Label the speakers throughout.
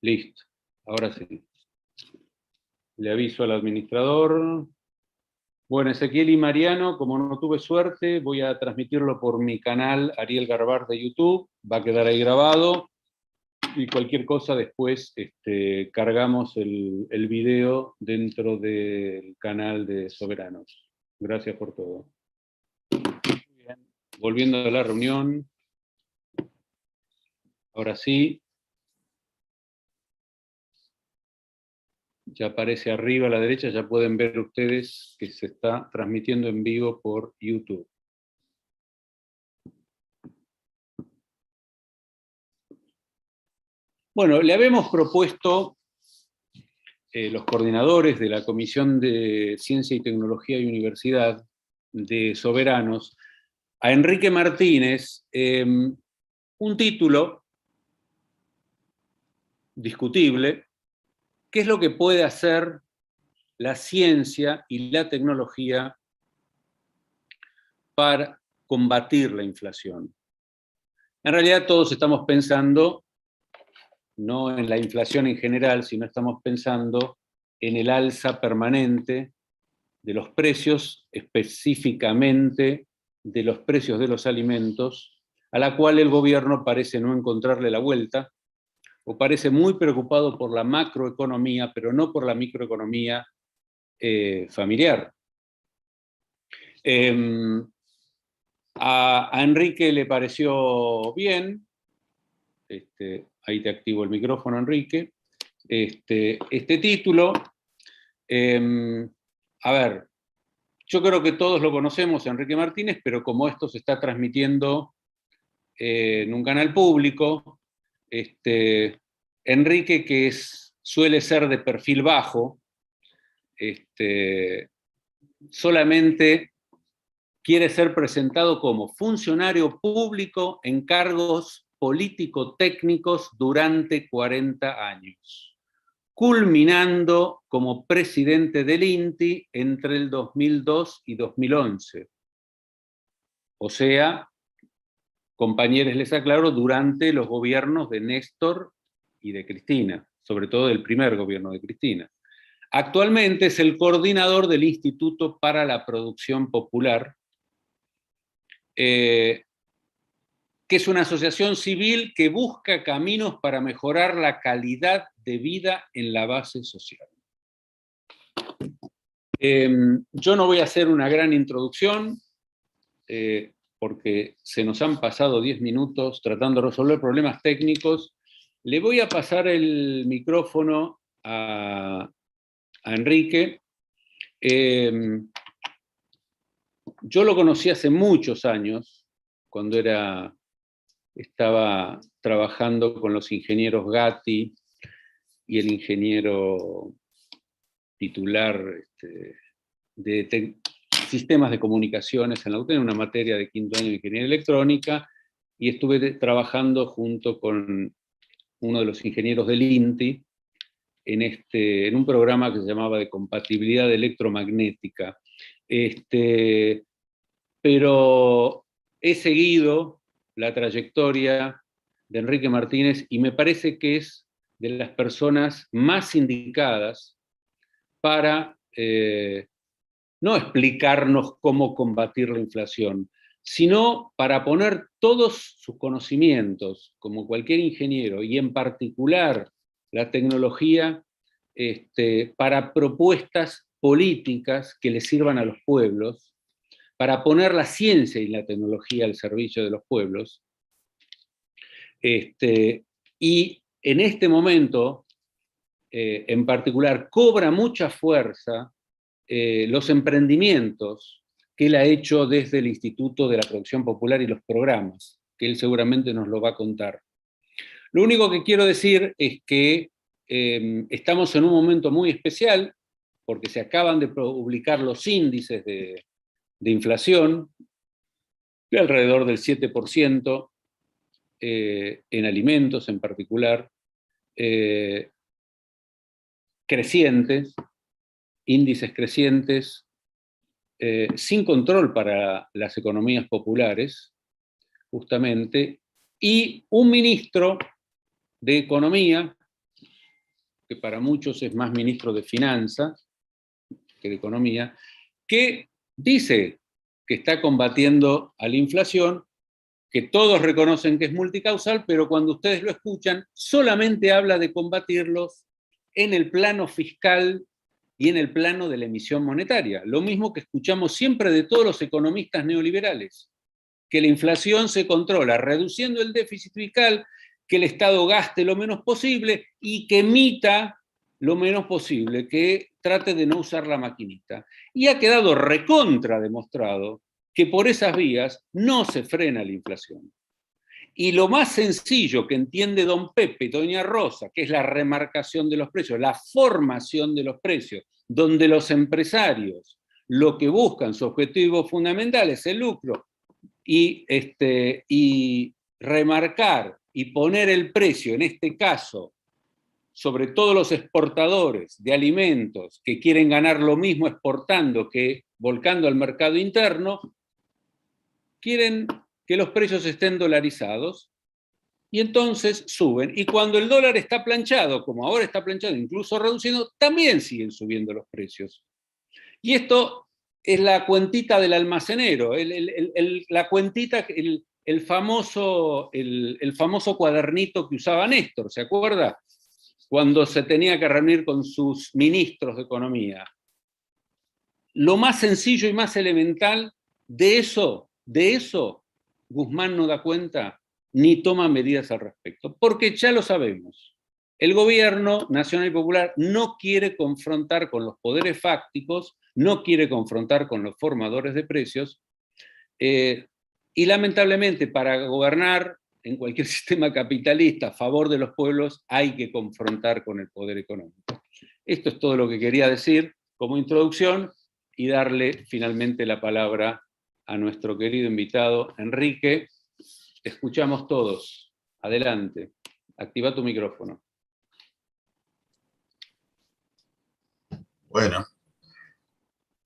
Speaker 1: Listo, ahora sí. Le aviso al administrador. Bueno, Ezequiel y Mariano, como no tuve suerte, voy a transmitirlo por mi canal Ariel Garbar de YouTube. Va a quedar ahí grabado. Y cualquier cosa después cargamos el video dentro del canal de Soberanos. Gracias por todo. Muy bien. Volviendo a la reunión. Ahora sí. Ya aparece arriba a la derecha, ya pueden ver ustedes que se está transmitiendo en vivo por YouTube. Bueno, le habíamos propuesto los coordinadores de la Comisión de Ciencia y Tecnología y Universidad de Soberanos a Enrique Martínez un título discutible: ¿qué es lo que puede hacer la ciencia y la tecnología para combatir la inflación? En realidad todos estamos pensando no en la inflación en general, sino estamos pensando en el alza permanente de los precios, específicamente de los precios de los alimentos, a la cual el gobierno parece no encontrarle la vuelta, o parece muy preocupado por la macroeconomía, pero no por la microeconomía familiar. A Enrique le pareció bien, ahí te activo el micrófono, Enrique, este título. A ver, yo creo que todos lo conocemos, Enrique Martínez, pero como esto se está transmitiendo en un canal público, Enrique, que suele ser de perfil bajo, solamente quiere ser presentado como funcionario público en cargos político-técnicos durante 40 años, culminando como presidente del INTI entre el 2002 y 2011. O sea, compañeros, les aclaro, durante los gobiernos de Néstor y de Cristina, sobre todo del primer gobierno de Cristina. Actualmente es el coordinador del Instituto para la Producción Popular, que es una asociación civil que busca caminos para mejorar la calidad de vida en la base social. Yo no voy a hacer una gran introducción, porque se nos han pasado 10 minutos tratando de resolver problemas técnicos. Le voy a pasar el micrófono a Enrique. Yo lo conocí hace muchos años, cuando estaba trabajando con los ingenieros Gatti y el ingeniero titular de sistemas de comunicaciones en la UTN, una materia de quinto año de ingeniería electrónica, y estuve trabajando junto con uno de los ingenieros del INTI en un programa que se llamaba de compatibilidad electromagnética. Pero he seguido la trayectoria de Enrique Martínez y me parece que es de las personas más indicadas para no explicarnos cómo combatir la inflación, sino para poner todos sus conocimientos, como cualquier ingeniero, y en particular la tecnología, para propuestas políticas que le sirvan a los pueblos, para poner la ciencia y la tecnología al servicio de los pueblos. Y en este momento, en particular, cobra mucha fuerza los emprendimientos que él ha hecho desde el Instituto de la Producción Popular y los programas, que él seguramente nos lo va a contar. Lo único que quiero decir es que estamos en un momento muy especial, porque se acaban de publicar los índices de inflación, de alrededor del 7%, en alimentos en particular, crecientes, índices crecientes, sin control para las economías populares, justamente, y un ministro de Economía que para muchos es más ministro de Finanzas que de Economía, que dice que está combatiendo a la inflación, que todos reconocen que es multicausal, pero cuando ustedes lo escuchan, solamente habla de combatirlos en el plano fiscal y en el plano de la emisión monetaria. Lo mismo que escuchamos siempre de todos los economistas neoliberales, que la inflación se controla reduciendo el déficit fiscal, que el Estado gaste lo menos posible y que emita lo menos posible, que trate de no usar la maquinita. Y ha quedado recontra demostrado que por esas vías no se frena la inflación. Y lo más sencillo que entiende don Pepe y doña Rosa, que es la remarcación de los precios, la formación de los precios, donde los empresarios lo que buscan, su objetivo fundamental es el lucro, y remarcar y poner el precio, en este caso, sobre todo los exportadores de alimentos que quieren ganar lo mismo exportando que volcando al mercado interno, quieren que los precios estén dolarizados y entonces suben. Y cuando el dólar está planchado, como ahora está planchado, incluso reduciendo, también siguen subiendo los precios. Y esto es la cuentita del almacenero, la cuentita, el famoso cuadernito que usaba Néstor, ¿se acuerda? Cuando se tenía que reunir con sus ministros de Economía. Lo más sencillo y más elemental de eso, Guzmán no da cuenta ni toma medidas al respecto, porque ya lo sabemos. El gobierno nacional y popular no quiere confrontar con los poderes fácticos, no quiere confrontar con los formadores de precios, y lamentablemente para gobernar en cualquier sistema capitalista a favor de los pueblos hay que confrontar con el poder económico. Esto es todo lo que quería decir como introducción y darle finalmente la palabra a nuestro querido invitado Enrique. Escuchamos todos. Adelante. Activa tu micrófono.
Speaker 2: Bueno,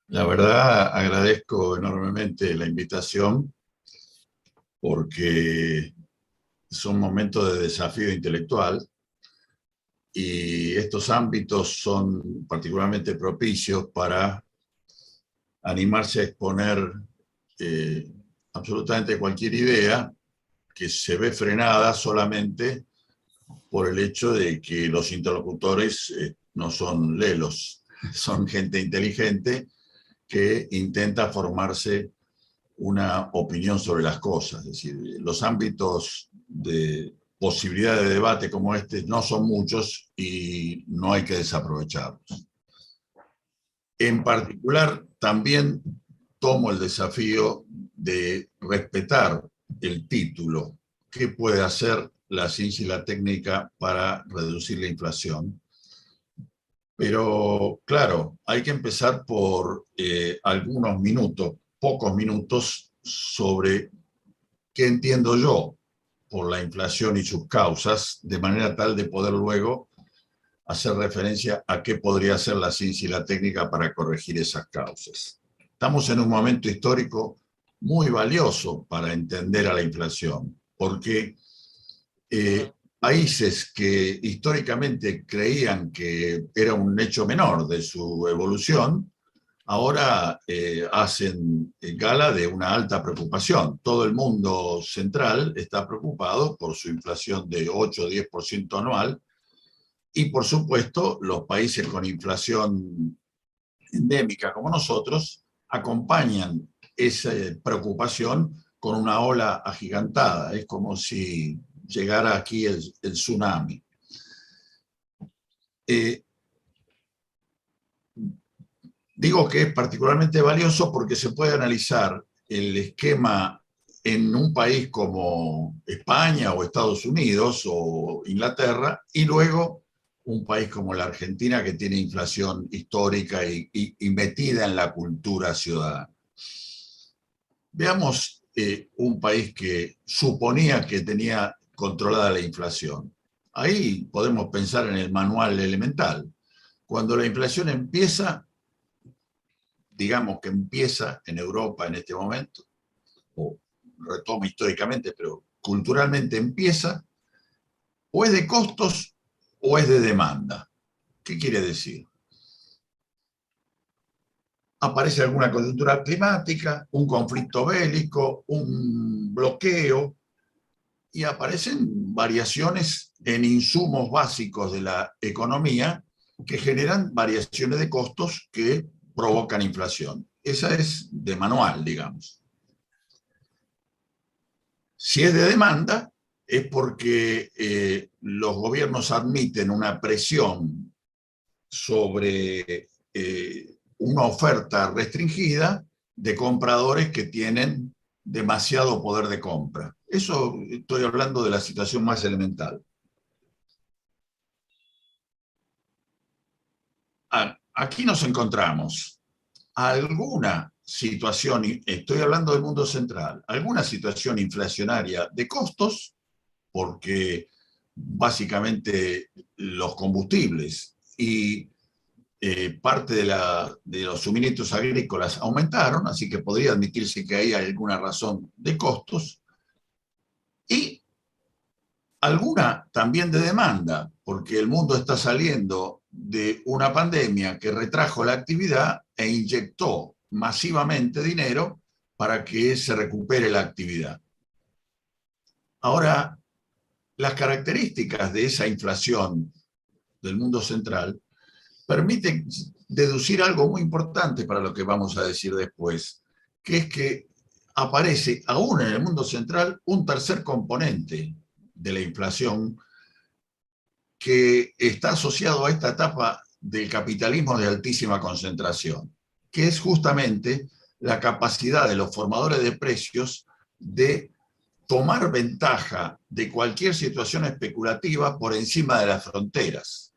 Speaker 2: la verdad agradezco enormemente la invitación porque es un momento de desafío intelectual y estos ámbitos son particularmente propicios para animarse a exponer absolutamente cualquier idea que se ve frenada solamente por el hecho de que los interlocutores no son lelos, son gente inteligente que intenta formarse una opinión sobre las cosas. Es decir, los ámbitos de posibilidad de debate como este no son muchos y no hay que desaprovecharlos. En particular, también tomo el desafío de respetar el título. ¿Qué puede hacer la ciencia y la técnica para reducir la inflación? Pero, claro, hay que empezar por algunos minutos, pocos minutos, sobre qué entiendo yo por la inflación y sus causas, de manera tal de poder luego hacer referencia a qué podría hacer la ciencia y la técnica para corregir esas causas. Estamos en un momento histórico muy valioso para entender a la inflación, porque países que históricamente creían que era un hecho menor de su evolución, ahora hacen gala de una alta preocupación. Todo el mundo central está preocupado por su inflación de 8 o 10% anual, y por supuesto los países con inflación endémica como nosotros acompañan esa preocupación con una ola agigantada. Es como si llegara aquí el tsunami. Digo que es particularmente valioso porque se puede analizar el esquema en un país como España o Estados Unidos o Inglaterra, y luego un país como la Argentina, que tiene inflación histórica y metida en la cultura ciudadana. Veamos un país que suponía que tenía controlada la inflación. Ahí podemos pensar en el manual elemental. Cuando la inflación empieza, digamos que empieza en Europa en este momento, o retomo históricamente, pero culturalmente empieza, o es de costos o es de demanda. ¿Qué quiere decir? Aparece alguna coyuntura climática, un conflicto bélico, un bloqueo, y aparecen variaciones en insumos básicos de la economía que generan variaciones de costos que provocan inflación. Esa es de manual, digamos. Si es de demanda, es porque los gobiernos admiten una presión sobre una oferta restringida de compradores que tienen demasiado poder de compra. Eso estoy hablando de la situación más elemental. Aquí nos encontramos alguna situación, estoy hablando del mundo central, alguna situación inflacionaria de costos, porque básicamente los combustibles y parte de los suministros agrícolas aumentaron, así que podría admitirse que hay alguna razón de costos, y alguna también de demanda, porque el mundo está saliendo de una pandemia que retrajo la actividad e inyectó masivamente dinero para que se recupere la actividad. Ahora, las características de esa inflación del mundo central permiten deducir algo muy importante para lo que vamos a decir después, que es que aparece aún en el mundo central un tercer componente de la inflación que está asociado a esta etapa del capitalismo de altísima concentración, que es justamente la capacidad de los formadores de precios de tomar ventaja de cualquier situación especulativa por encima de las fronteras.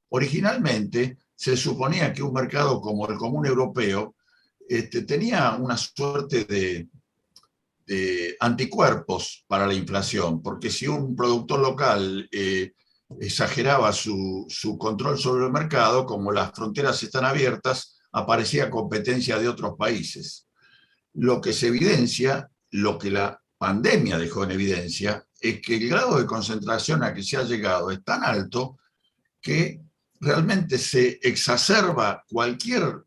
Speaker 2: Originalmente se suponía que un mercado como el común europeo tenía una suerte de anticuerpos para la inflación, porque si un productor local exageraba su control sobre el mercado, como las fronteras están abiertas, aparecía competencia de otros países. Lo que se evidencia, lo que la pandemia dejó en evidencia, es que el grado de concentración a que se ha llegado es tan alto que realmente se exacerba cualquier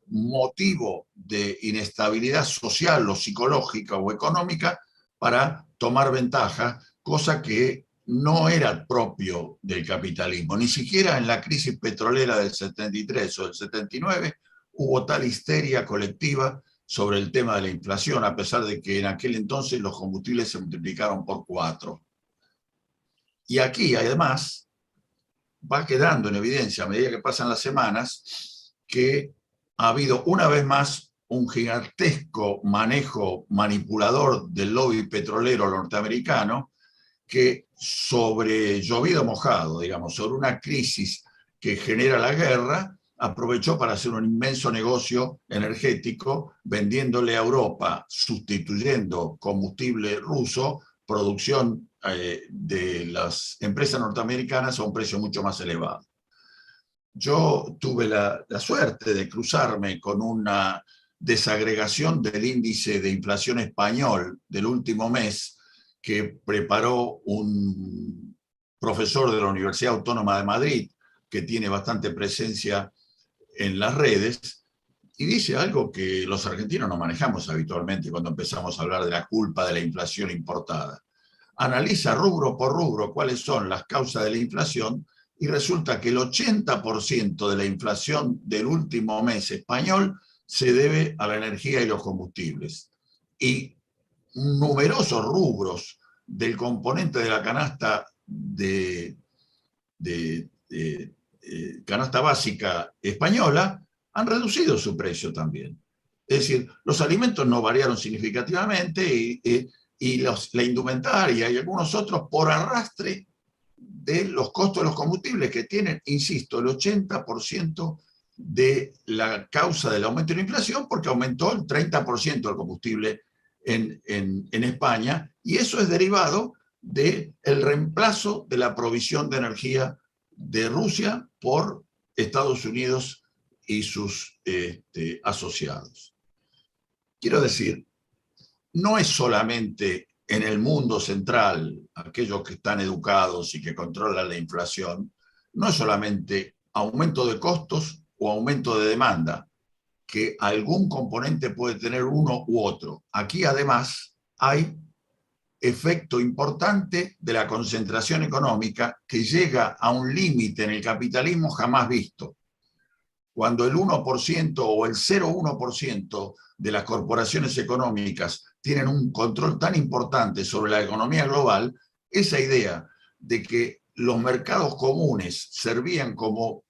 Speaker 2: motivo de inestabilidad social o psicológica o económica para tomar ventaja, cosa que no era propio del capitalismo. Ni siquiera en la crisis petrolera del 73 o del 79 hubo tal histeria colectiva sobre el tema de la inflación, a pesar de que en aquel entonces los combustibles se multiplicaron por 4. Y aquí, además, va quedando en evidencia a medida que pasan las semanas que ha habido una vez más un gigantesco manejo manipulador del lobby petrolero norteamericano que sobre llovido mojado, digamos, sobre una crisis que genera la guerra, aprovechó para hacer un inmenso negocio energético vendiéndole a Europa, sustituyendo combustible ruso, producción de las empresas norteamericanas a un precio mucho más elevado. Yo tuve la suerte de cruzarme con una desagregación del índice de inflación español del último mes que preparó un profesor de la Universidad Autónoma de Madrid, que tiene bastante presencia en las redes, y dice algo que los argentinos no manejamos habitualmente cuando empezamos a hablar de la culpa de la inflación importada. Analiza rubro por rubro cuáles son las causas de la inflación y resulta que el 80% de la inflación del último mes español se debe a la energía y los combustibles. Y numerosos rubros del componente de la canasta canasta básica española han reducido su precio también. Es decir, los alimentos no variaron significativamente y la indumentaria y algunos otros por arrastre de los costos de los combustibles que tienen, insisto, el 80% de la causa del aumento de la inflación, porque aumentó el 30% del combustible en España, y eso es derivado del reemplazo de la provisión de energía de Rusia por Estados Unidos y sus asociados. Quiero decir, no es solamente en el mundo central, aquellos que están educados y que controlan la inflación, no es solamente aumento de costos o aumento de demanda, que algún componente puede tener uno u otro. Aquí además hay efecto importante de la concentración económica que llega a un límite en el capitalismo jamás visto. Cuando el 1% o el 0,1% de las corporaciones económicas tienen un control tan importante sobre la economía global, esa idea de que los mercados comunes servían como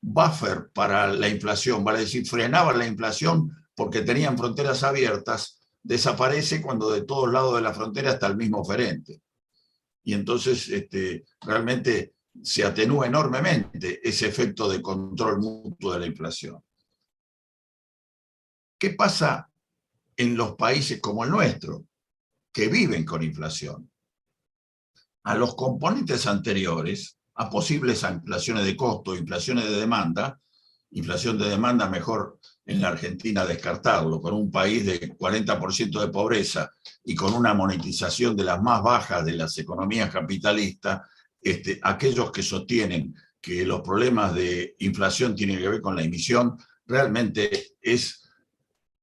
Speaker 2: buffer para la inflación, vale decir, frenaban la inflación porque tenían fronteras abiertas, desaparece cuando de todos lados de la frontera está el mismo oferente. Y entonces realmente se atenúa enormemente ese efecto de control mutuo de la inflación. ¿Qué pasa en los países como el nuestro, que viven con inflación? A los componentes anteriores, a posibles inflaciones de costo, inflaciones de demanda, inflación de demanda mejor en la Argentina descartarlo, con un país de 40% de pobreza y con una monetización de las más bajas de las economías capitalistas, aquellos que sostienen que los problemas de inflación tienen que ver con la emisión, realmente es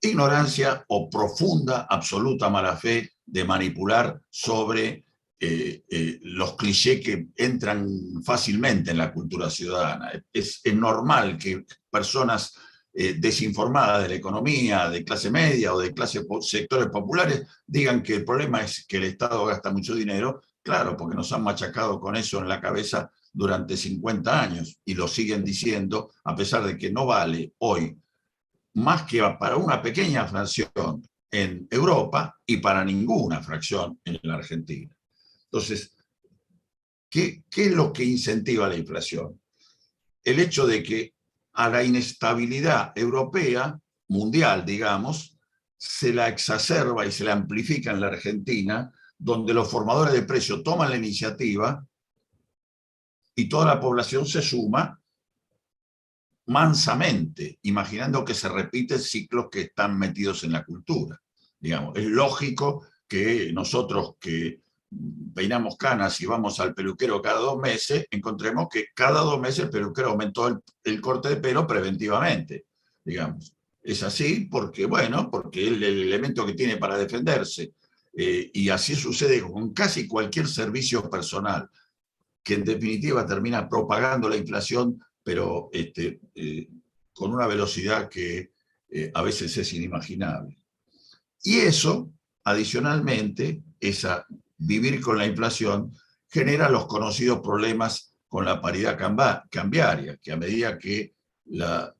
Speaker 2: ignorancia o profunda, absoluta mala fe de manipular sobre los clichés que entran fácilmente en la cultura ciudadana. Es normal que personas desinformadas de la economía, de clase media o de sectores populares, digan que el problema es que el Estado gasta mucho dinero. Claro, porque nos han machacado con eso en la cabeza durante 50 años y lo siguen diciendo, a pesar de que no vale hoy más que para una pequeña fracción en Europa y para ninguna fracción en la Argentina. Entonces, ¿qué es lo que incentiva la inflación? El hecho de que a la inestabilidad europea, mundial, digamos, se la exacerba y se la amplifica en la Argentina, donde los formadores de precios toman la iniciativa y toda la población se suma mansamente, imaginando que se repiten ciclos que están metidos en la cultura. Digamos, es lógico que nosotros que peinamos canas y vamos al peluquero cada 2 meses, encontremos que cada 2 meses el peluquero aumentó el corte de pelo preventivamente, digamos. Es así porque, bueno, porque es el elemento que tiene para defenderse. Y así sucede con casi cualquier servicio personal, que en definitiva termina propagando la inflación, pero con una velocidad que a veces es inimaginable. Y eso, adicionalmente, vivir con la inflación, genera los conocidos problemas con la paridad cambiaria, que a medida que la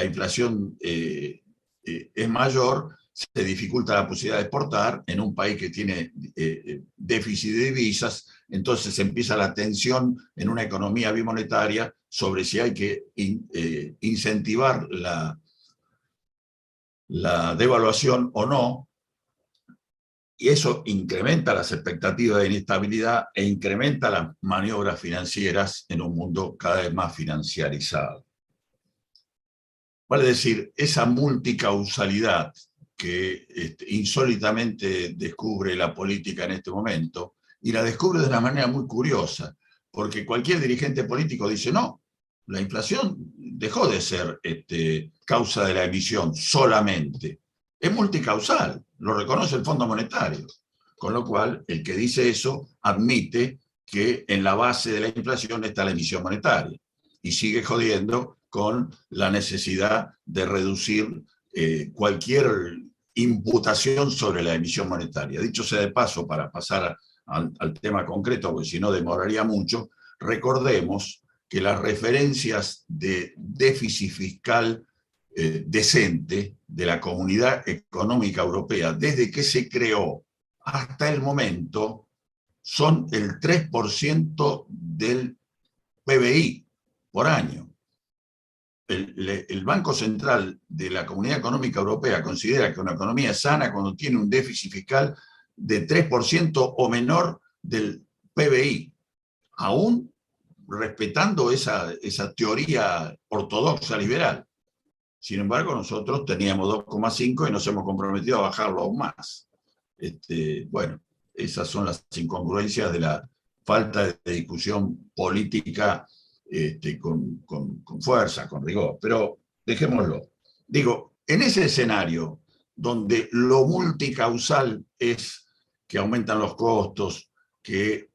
Speaker 2: inflación es mayor, se dificulta la posibilidad de exportar en un país que tiene déficit de divisas. Entonces empieza la tensión en una economía bimonetaria sobre si hay que incentivar la devaluación o no, y eso incrementa las expectativas de inestabilidad e incrementa las maniobras financieras en un mundo cada vez más financiarizado. Vale decir, esa multicausalidad que insólitamente descubre la política en este momento, y la descubre de una manera muy curiosa, porque cualquier dirigente político dice, no, la inflación dejó de ser causa de la emisión solamente, es multicausal, lo reconoce el Fondo Monetario, con lo cual el que dice eso admite que en la base de la inflación está la emisión monetaria, y sigue jodiendo con la necesidad de reducir cualquier imputación sobre la emisión monetaria. Dicho sea de paso, para pasar al tema concreto, porque si no demoraría mucho, recordemos que las referencias de déficit fiscal decente de la Comunidad Económica Europea, desde que se creó hasta el momento, son el 3% del PBI por año. El Banco Central de la Comunidad Económica Europea considera que una economía es sana cuando tiene un déficit fiscal de 3% o menor del PBI, aún respetando esa teoría ortodoxa liberal. Sin embargo, nosotros teníamos 2,5 y nos hemos comprometido a bajarlo aún más. Bueno, esas son las incongruencias de la falta de discusión política con fuerza, con rigor, pero dejémoslo. Digo, en ese escenario donde lo multicausal es que aumentan los costos, que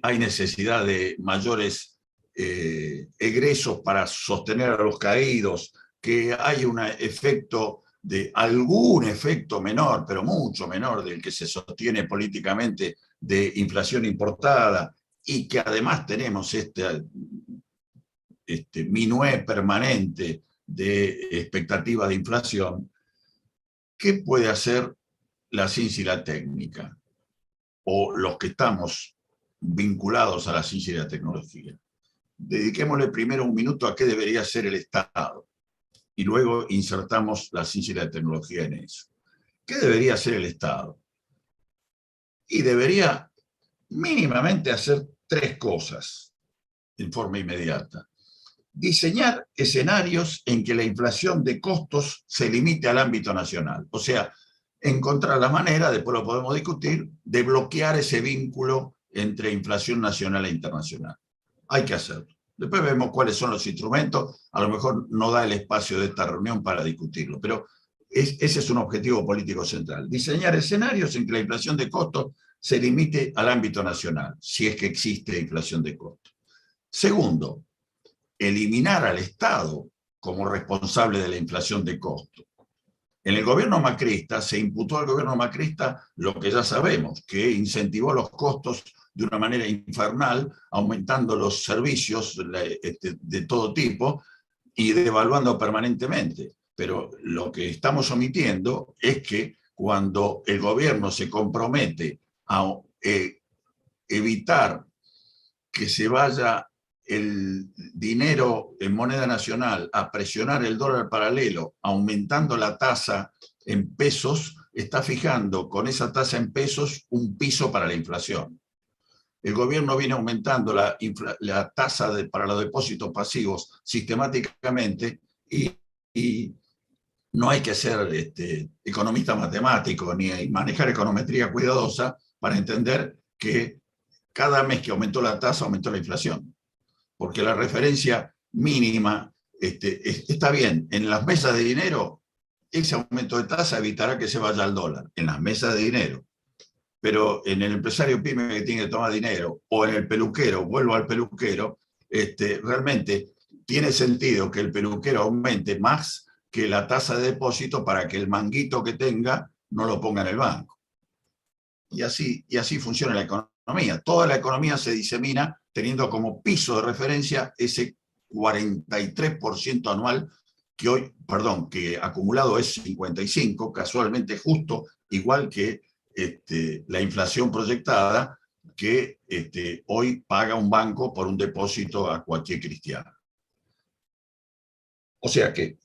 Speaker 2: hay necesidad de mayores egresos para sostener a los caídos, que hay un efecto de algún efecto menor, pero mucho menor del que se sostiene políticamente de inflación importada, y que además tenemos este minué permanente de expectativa de inflación, ¿qué puede hacer la ciencia y la técnica? O los que estamos vinculados a la ciencia y la tecnología. Dediquémosle primero un minuto a qué debería ser el Estado y luego insertamos la ciencia y la tecnología en eso. ¿Qué debería hacer el Estado? Y debería mínimamente hacer tres cosas en forma inmediata. Diseñar escenarios en que la inflación de costos se limite al ámbito nacional. O sea, encontrar la manera, después lo podemos discutir, de bloquear ese vínculo entre inflación nacional e internacional. Hay que hacerlo. Después vemos cuáles son los instrumentos. A lo mejor no da el espacio de esta reunión para discutirlo, pero ese es un objetivo político central. Diseñar escenarios en que la inflación de costos se limite al ámbito nacional, si es que existe inflación de costos. Segundo, eliminar al Estado como responsable de la inflación de costos. En el gobierno macrista se imputó al gobierno macrista lo que ya sabemos, que incentivó los costos de una manera infernal, aumentando los servicios de todo tipo y devaluando permanentemente. Pero lo que estamos omitiendo es que cuando el gobierno se compromete a evitar que se vaya el dinero en moneda nacional a presionar el dólar paralelo, aumentando la tasa en pesos, está fijando con esa tasa en pesos un piso para la inflación. El gobierno viene aumentando la tasa para los depósitos pasivos sistemáticamente y no hay que ser economista matemático ni manejar econometría cuidadosa para entender que cada mes que aumentó la tasa, aumentó la inflación. Porque la referencia mínima está bien. En las mesas de dinero, ese aumento de tasa evitará que se vaya al dólar, en las mesas de dinero. Pero en el empresario pyme que tiene que tomar dinero, o en el peluquero, vuelvo al peluquero, realmente tiene sentido que el peluquero aumente más que la tasa de depósito para que el manguito que tenga no lo ponga en el banco. Y así funciona la economía. Toda la economía se disemina teniendo como piso de referencia ese 43% anual que acumulado es 55, casualmente justo, igual que la inflación proyectada que hoy paga un banco por un depósito a cualquier cristiano. O sea que,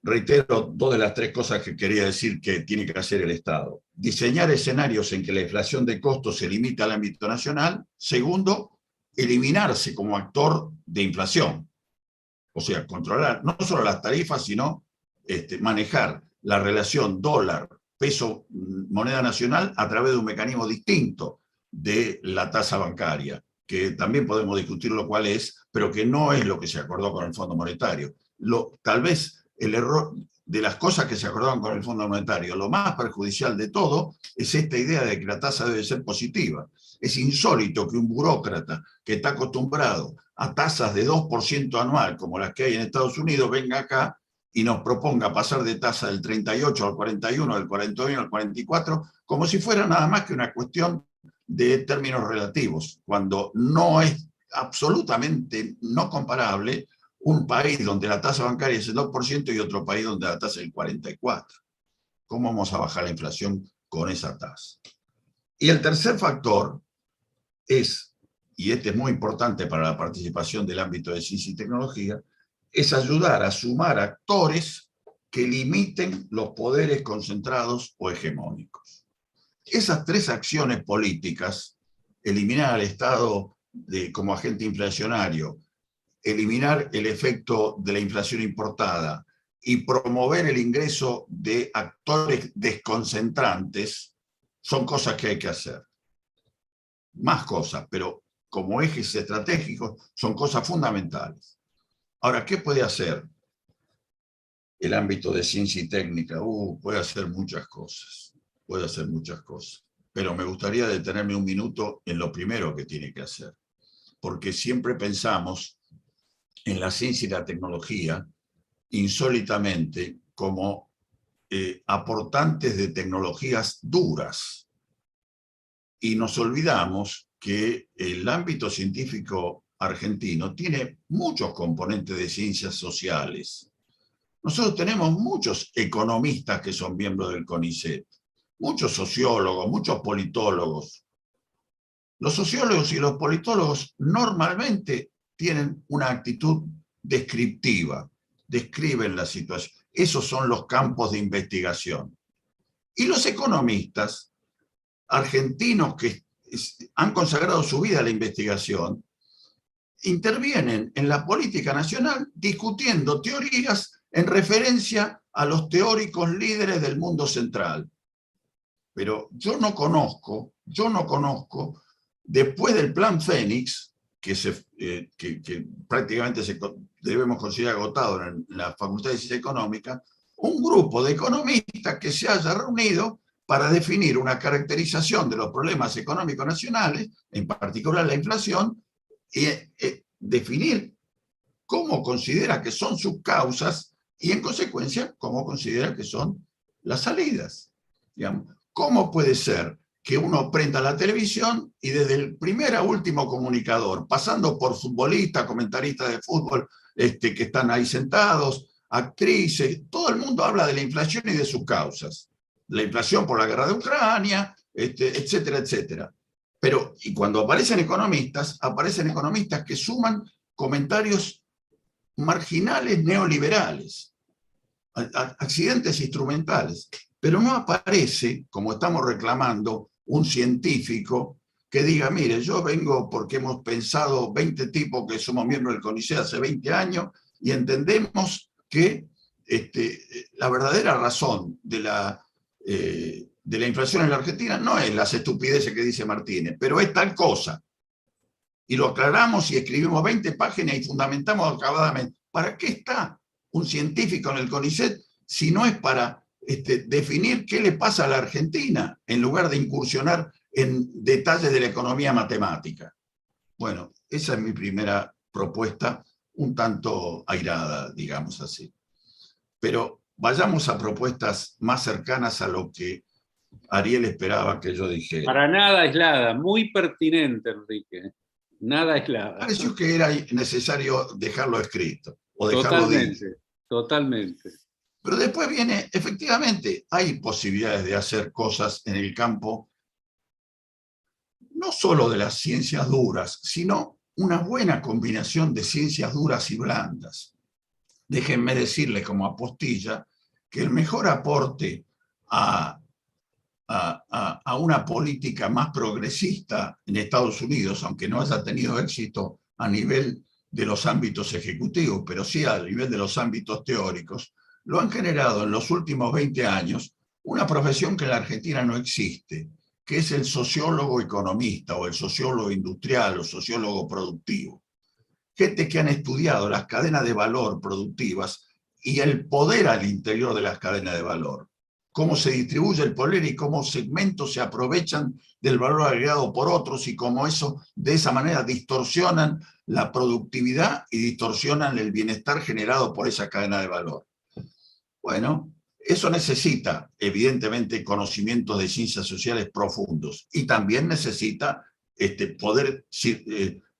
Speaker 2: reitero, dos de las tres cosas que quería decir que tiene que hacer el Estado. Diseñar escenarios en que la inflación de costos se limite al ámbito nacional. Segundo, eliminarse como actor de inflación. O sea, controlar no solo las tarifas, sino manejar la relación dólar, peso, moneda nacional a través de un mecanismo distinto de la tasa bancaria, que también podemos discutir lo cual es, pero que no es lo que se acordó con el Fondo Monetario. Tal vez el error de las cosas que se acordaron con el Fondo Monetario, lo más perjudicial de todo es esta idea de que la tasa debe ser positiva. Es insólito que un burócrata que está acostumbrado a tasas de 2% anual, como las que hay en Estados Unidos, venga acá y nos proponga pasar de tasa del 38 al 41, del 41 al 44, como si fuera nada más que una cuestión de términos relativos, cuando no es absolutamente no comparable un país donde la tasa bancaria es el 2% y otro país donde la tasa es el 44%. ¿Cómo vamos a bajar la inflación con esa tasa? Y el tercer factor es, y este es muy importante para la participación del ámbito de ciencia y tecnología, es ayudar a sumar actores que limiten los poderes concentrados o hegemónicos. Esas tres acciones políticas, eliminar al Estado como agente inflacionario, eliminar el efecto de la inflación importada y promover el ingreso de actores desconcentrantes, son cosas que hay que hacer. Más cosas, pero como ejes estratégicos, son cosas fundamentales. Ahora, ¿qué puede hacer el ámbito de ciencia y técnica? Puede hacer muchas cosas, puede hacer muchas cosas. Pero me gustaría detenerme un minuto en lo primero que tiene que hacer, porque siempre pensamos en la ciencia y la tecnología insólitamente como aportantes de tecnologías duras, y nos olvidamos que el ámbito científico argentino tiene muchos componentes de ciencias sociales. Nosotros tenemos muchos economistas que son miembros del CONICET, muchos sociólogos, muchos politólogos. Los sociólogos y los politólogos normalmente tienen una actitud descriptiva, describen la situación. Esos son los campos de investigación. Y los economistas argentinos que han consagrado su vida a la investigación intervienen en la política nacional discutiendo teorías en referencia a los teóricos líderes del mundo central. Pero yo no conozco, después del Plan Fénix, que prácticamente debemos considerar agotado en la Facultad de Ciencias Económicas, un grupo de economistas que se haya reunido para definir una caracterización de los problemas económicos nacionales, en particular la inflación, y definir cómo considera que son sus causas y, en consecuencia, cómo considera que son las salidas. Digamos, ¿cómo puede ser que uno prenda la televisión y desde el primer a último comunicador, pasando por futbolistas, comentaristas de fútbol que están ahí sentados, actrices, todo el mundo habla de la inflación y de sus causas? La inflación por la guerra de Ucrania, etcétera, etcétera. Pero, y cuando aparecen economistas que suman comentarios marginales neoliberales, accidentes instrumentales, pero no aparece, como estamos reclamando, un científico que diga, mire, yo vengo porque hemos pensado 20 tipos que somos miembros del CONICET hace 20 años y entendemos que la verdadera razón de la inflación en la Argentina no es las estupideces que dice Martínez, pero es tal cosa. Y lo aclaramos y escribimos 20 páginas y fundamentamos acabadamente. ¿Para qué está un científico en el CONICET si no es para definir qué le pasa a la Argentina en lugar de incursionar en detalles de la economía matemática? Bueno, esa es mi primera propuesta, un tanto airada, digamos así. Pero vayamos a propuestas más cercanas a lo que Ariel esperaba que yo dijera.
Speaker 1: Para nada aislada, muy pertinente, Enrique. Nada aislada.
Speaker 2: Pareció que era necesario dejarlo escrito o dejarlo
Speaker 1: totalmente,
Speaker 2: dicho.
Speaker 1: Totalmente.
Speaker 2: Pero después viene, efectivamente, hay posibilidades de hacer cosas en el campo, no solo de las ciencias duras, sino una buena combinación de ciencias duras y blandas. Déjenme decirle como apostilla que el mejor aporte a una política más progresista en Estados Unidos, aunque no haya tenido éxito a nivel de los ámbitos ejecutivos, pero sí a nivel de los ámbitos teóricos, lo han generado en los últimos 20 años una profesión que en la Argentina no existe, que es el sociólogo economista o el sociólogo industrial o sociólogo productivo. Gente que han estudiado las cadenas de valor productivas y el poder al interior de las cadenas de valor. Cómo se distribuye el poder y cómo segmentos se aprovechan del valor agregado por otros y cómo de esa manera distorsionan la productividad y distorsionan el bienestar generado por esa cadena de valor. Bueno, eso necesita, evidentemente, conocimientos de ciencias sociales profundos y también necesita poder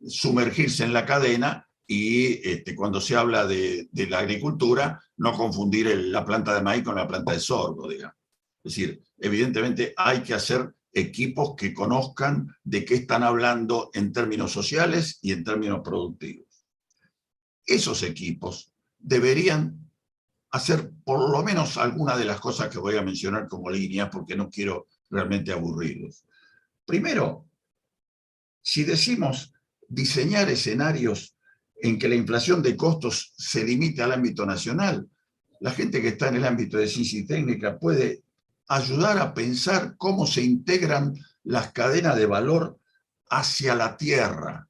Speaker 2: sumergirse en la cadena y cuando se habla de la agricultura, no confundir la planta de maíz con la planta de sorgo, digamos. Es decir, evidentemente hay que hacer equipos que conozcan de qué están hablando en términos sociales y en términos productivos. Esos equipos deberían hacer por lo menos alguna de las cosas que voy a mencionar como líneas, porque no quiero realmente aburrirlos. Primero, si decimos diseñar escenarios en que la inflación de costos se limite al ámbito nacional, la gente que está en el ámbito de ciencia y técnica puede ayudar a pensar cómo se integran las cadenas de valor hacia la tierra.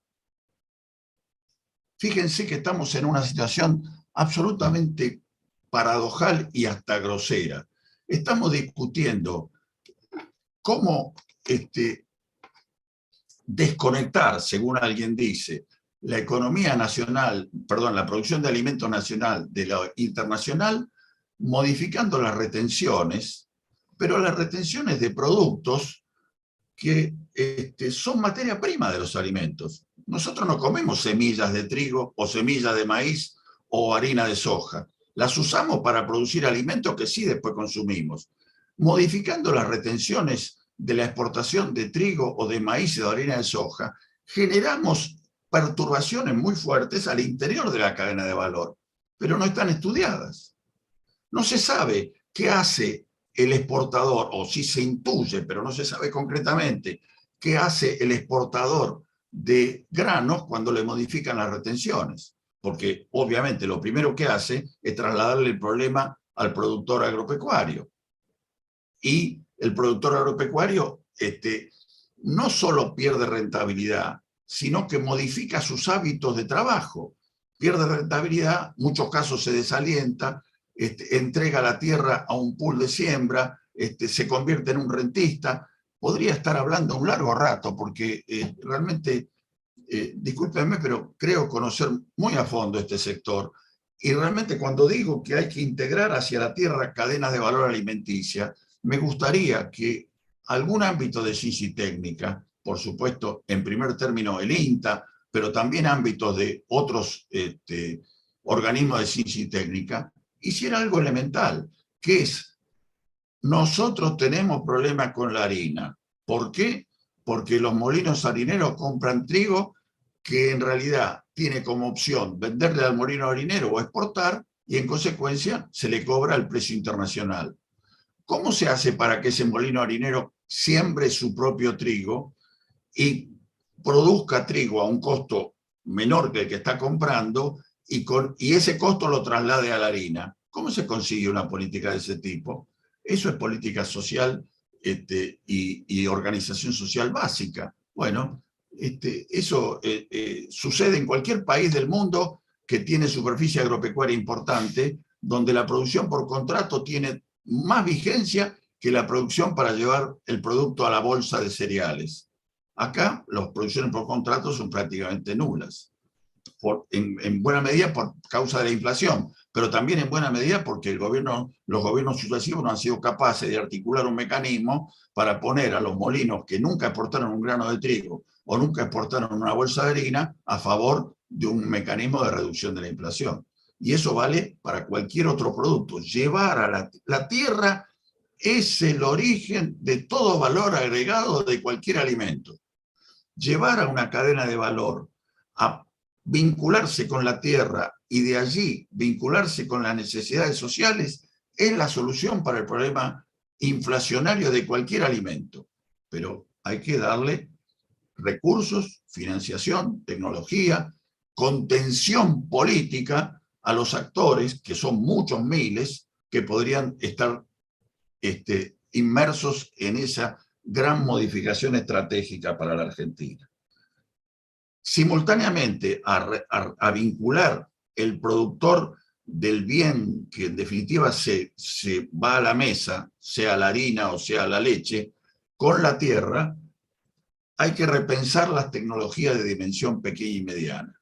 Speaker 2: Fíjense que estamos en una situación absolutamente paradojal y hasta grosera. Estamos discutiendo cómo desconectar, según alguien dice, la economía nacional, perdón, la producción de alimentos nacional de la internacional, modificando las retenciones, pero las retenciones de productos que son materia prima de los alimentos. Nosotros no comemos semillas de trigo o semillas de maíz o harina de soja. Las usamos para producir alimentos que sí después consumimos. Modificando las retenciones de la exportación de trigo o de maíz y de harina de soja, generamos perturbaciones muy fuertes al interior de la cadena de valor, pero no están estudiadas. No se sabe qué hace el exportador, o sí se intuye, pero no se sabe concretamente, qué hace el exportador de granos cuando le modifican las retenciones. Porque obviamente lo primero que hace es trasladarle el problema al productor agropecuario. Y el productor agropecuario no solo pierde rentabilidad, sino que modifica sus hábitos de trabajo. Pierde rentabilidad, en muchos casos se desalienta, entrega la tierra a un pool de siembra, se convierte en un rentista. Podría estar hablando un largo rato, porque realmente, discúlpenme, pero creo conocer muy a fondo este sector. Y realmente cuando digo que hay que integrar hacia la tierra cadenas de valor alimenticia, me gustaría que algún ámbito de ciencia y técnica, por supuesto, en primer término el INTA, pero también ámbitos de otros organismos de ciencia y técnica, hiciera algo elemental, que es, nosotros tenemos problemas con la harina. ¿Por qué? Porque los molinos harineros compran trigo que en realidad tiene como opción venderle al molino harinero o exportar, y en consecuencia se le cobra el precio internacional. ¿Cómo se hace para que ese molino harinero siembre su propio trigo y produzca trigo a un costo menor que el que está comprando y ese costo lo traslade a la harina? ¿Cómo se consigue una política de ese tipo? Eso es política social y organización social básica. Bueno, eso sucede en cualquier país del mundo que tiene superficie agropecuaria importante, donde la producción por contrato tiene más vigencia que la producción para llevar el producto a la bolsa de cereales. Acá las producciones por contrato son prácticamente nulas, en buena medida por causa de la inflación, pero también en buena medida porque los gobiernos sucesivos no han sido capaces de articular un mecanismo para poner a los molinos que nunca exportaron un grano de trigo o nunca exportaron una bolsa de harina a favor de un mecanismo de reducción de la inflación. Y eso vale para cualquier otro producto. Llevar a la tierra es el origen de todo valor agregado de cualquier alimento. Llevar a una cadena de valor a vincularse con la tierra y de allí vincularse con las necesidades sociales es la solución para el problema inflacionario de cualquier alimento. Pero hay que darle recursos, financiación, tecnología, contención política a los actores, que son muchos miles, que podrían estar inmersos en esa gran modificación estratégica para la Argentina. Simultáneamente a vincular el productor del bien que en definitiva se va a la mesa, sea la harina o sea la leche, con la tierra, hay que repensar las tecnologías de dimensión pequeña y mediana.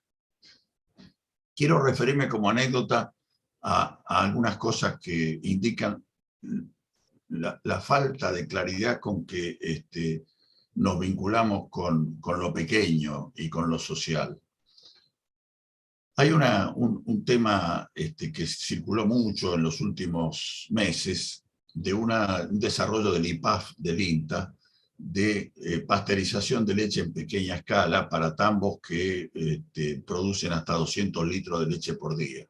Speaker 2: Quiero referirme como anécdota a algunas cosas que indican la falta de claridad con que nos vinculamos con lo pequeño y con lo social. Hay un tema que circuló mucho en los últimos meses de un desarrollo del IPAF, del INTA, de pasteurización de leche en pequeña escala para tambos que producen hasta 200 litros de leche por día.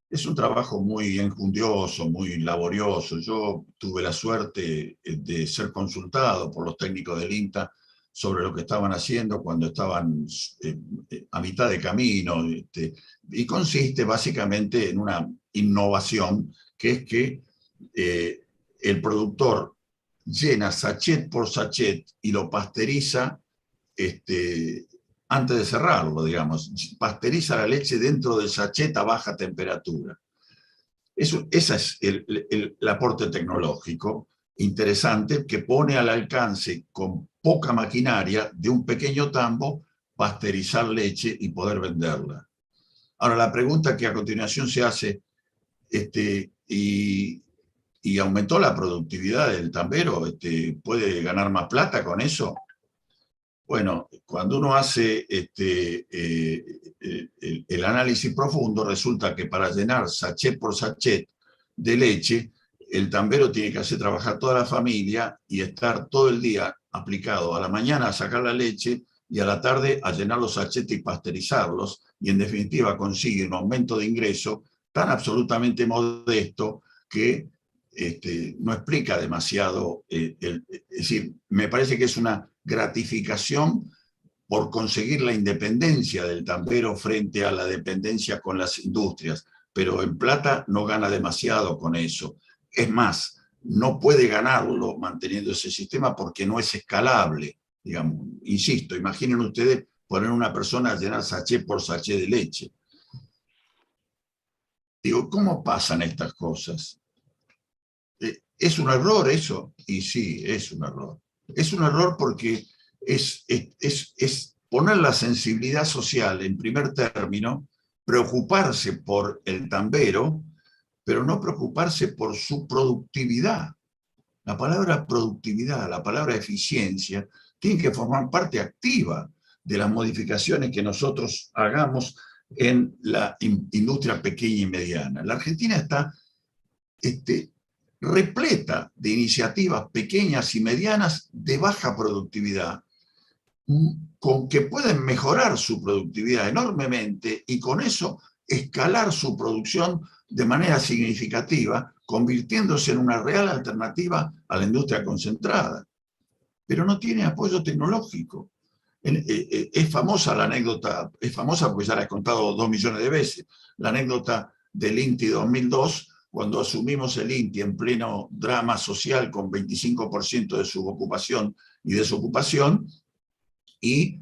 Speaker 2: Es un trabajo muy enjundioso, muy laborioso. Yo tuve la suerte de ser consultado por los técnicos del INTA sobre lo que estaban haciendo cuando estaban a mitad de camino. Y consiste básicamente en una innovación, que es que el productor llena sachet por sachet y lo pasteuriza antes de cerrarlo, digamos. Pasteuriza la leche dentro del sachet a baja temperatura. Ese es el aporte tecnológico interesante que pone al alcance, con poca maquinaria, de un pequeño tambo, pasteurizar leche y poder venderla. Ahora, la pregunta que a continuación se hace, y aumentó la productividad del tambero, ¿puede ganar más plata con eso? Bueno, cuando uno hace el análisis profundo, resulta que para llenar sachet por sachet de leche, el tambero tiene que hacer trabajar toda la familia y estar todo el día aplicado, a la mañana a sacar la leche y a la tarde a llenar los sachets y pasteurizarlos, y en definitiva consigue un aumento de ingreso tan absolutamente modesto que no explica demasiado. Es decir, me parece que es una gratificación por conseguir la independencia del tambero frente a la dependencia con las industrias, pero en plata no gana demasiado con eso. Es más, no puede ganarlo manteniendo ese sistema porque no es escalable. Digamos, insisto, imaginen ustedes poner a una persona a llenar sachet por sachet de leche. Digo, ¿cómo pasan estas cosas? ¿Es un error eso? Y sí, es un error. Es un error porque es poner la sensibilidad social en primer término, preocuparse por el tambero, pero no preocuparse por su productividad. La palabra productividad, la palabra eficiencia, tiene que formar parte activa de las modificaciones que nosotros hagamos en la industria pequeña y mediana. La Argentina está repleta de iniciativas pequeñas y medianas de baja productividad, con que pueden mejorar su productividad enormemente y con eso escalar su producción de manera significativa, convirtiéndose en una real alternativa a la industria concentrada. Pero no tiene apoyo tecnológico. Es famosa la anécdota, es famosa porque ya la he contado 2 millones de veces, la anécdota del INTI 2002, cuando asumimos el INTI en pleno drama social con 25% de subocupación y desocupación, y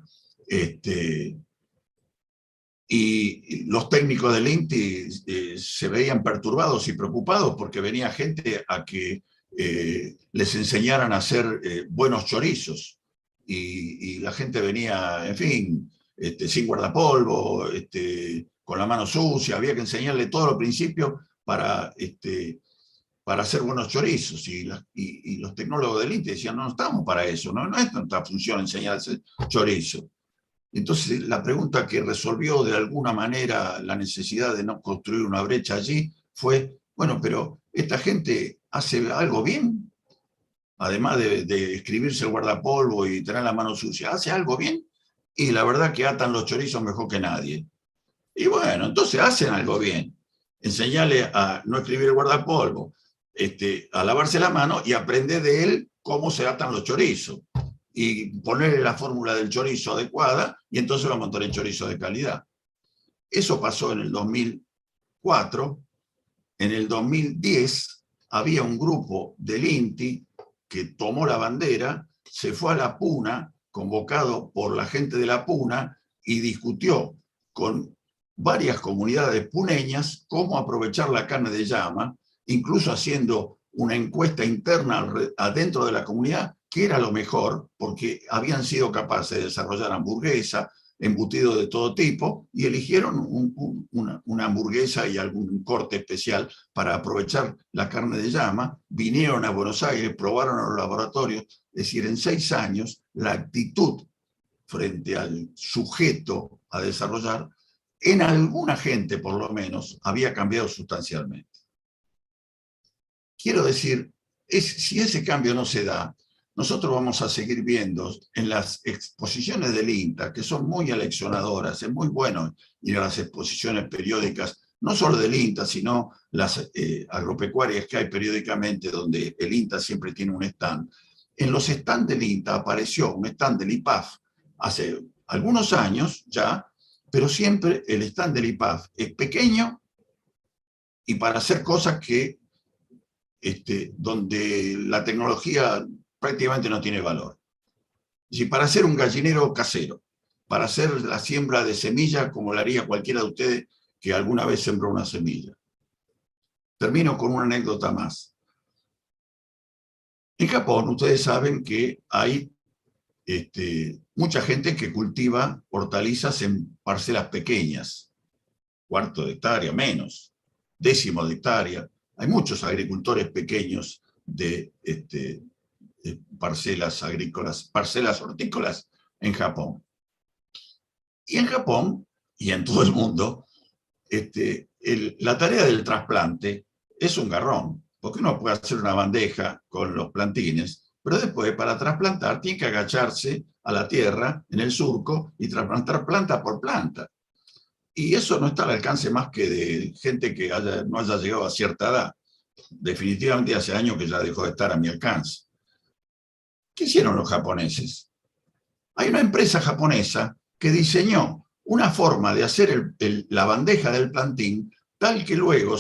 Speaker 2: los técnicos del INTI se veían perturbados y preocupados porque venía gente a que les enseñaran a hacer buenos chorizos. Y la gente venía, en fin, sin guardapolvo, con la mano sucia, había que enseñarle todos los principios para hacer buenos chorizos. Y los tecnólogos del INTI decían, no estamos para eso, no es nuestra función enseñar a hacer chorizo. Entonces, la pregunta que resolvió de alguna manera la necesidad de no construir una brecha allí fue, bueno, pero ¿esta gente hace algo bien? Además de escribirse el guardapolvo y tener la mano sucia, ¿hace algo bien? Y la verdad que atan los chorizos mejor que nadie. Y bueno, entonces hacen algo bien. Enseñarle a no escribir el guardapolvo, a lavarse la mano y aprender de él cómo se atan los chorizos. Y ponerle la fórmula del chorizo adecuada y entonces va a montar el chorizo de calidad. Eso pasó en el 2004. En el 2010 había un grupo del INTI que tomó la bandera, se fue a la Puna, convocado por la gente de la Puna, y discutió con varias comunidades puneñas cómo aprovechar la carne de llama, incluso haciendo una encuesta interna adentro de la comunidad, que era lo mejor, porque habían sido capaces de desarrollar hamburguesa, embutidos de todo tipo, y eligieron una hamburguesa y algún corte especial para aprovechar la carne de llama. Vinieron a Buenos Aires, probaron en los laboratorios. Es decir, en 6 años, la actitud frente al sujeto a desarrollar, en alguna gente por lo menos, había cambiado sustancialmente. Quiero decir, si ese cambio no se da, nosotros vamos a seguir viendo en las exposiciones del INTA, que son muy aleccionadoras, es muy bueno ir a las exposiciones periódicas, no solo del INTA, sino las agropecuarias que hay periódicamente, donde el INTA siempre tiene un stand. En los stands del INTA apareció un stand del IPAF hace algunos años ya, pero siempre el stand del IPAF es pequeño y para hacer cosas que donde la tecnología prácticamente no tiene valor. Es decir, para hacer un gallinero casero, para hacer la siembra de semilla como la haría cualquiera de ustedes que alguna vez sembró una semilla. Termino con una anécdota más. En Japón, ustedes saben que hay mucha gente que cultiva hortalizas en parcelas pequeñas, cuarto de hectárea, menos, décimo de hectárea. Hay muchos agricultores pequeños de parcelas agrícolas, parcelas hortícolas en Japón. Y en Japón, y en todo el mundo, la tarea del trasplante es un garrón, porque uno puede hacer una bandeja con los plantines, pero después para trasplantar tiene que agacharse a la tierra en el surco y trasplantar planta por planta. Y eso no está al alcance más que de gente que no haya llegado a cierta edad. Definitivamente hace años que ya dejó de estar a mi alcance. ¿Qué hicieron los japoneses? Hay una empresa japonesa que diseñó una forma de hacer la bandeja del plantín tal que luego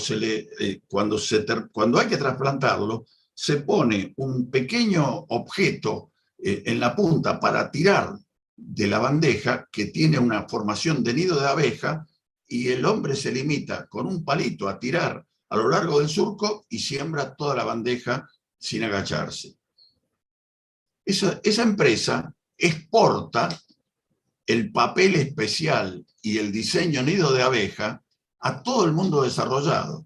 Speaker 2: cuando hay que trasplantarlo, se pone un pequeño objeto en la punta para tirar de la bandeja que tiene una formación de nido de abeja y el hombre se limita con un palito a tirar a lo largo del surco y siembra toda la bandeja sin agacharse. Esa empresa exporta el papel especial y el diseño nido de abeja a todo el mundo desarrollado.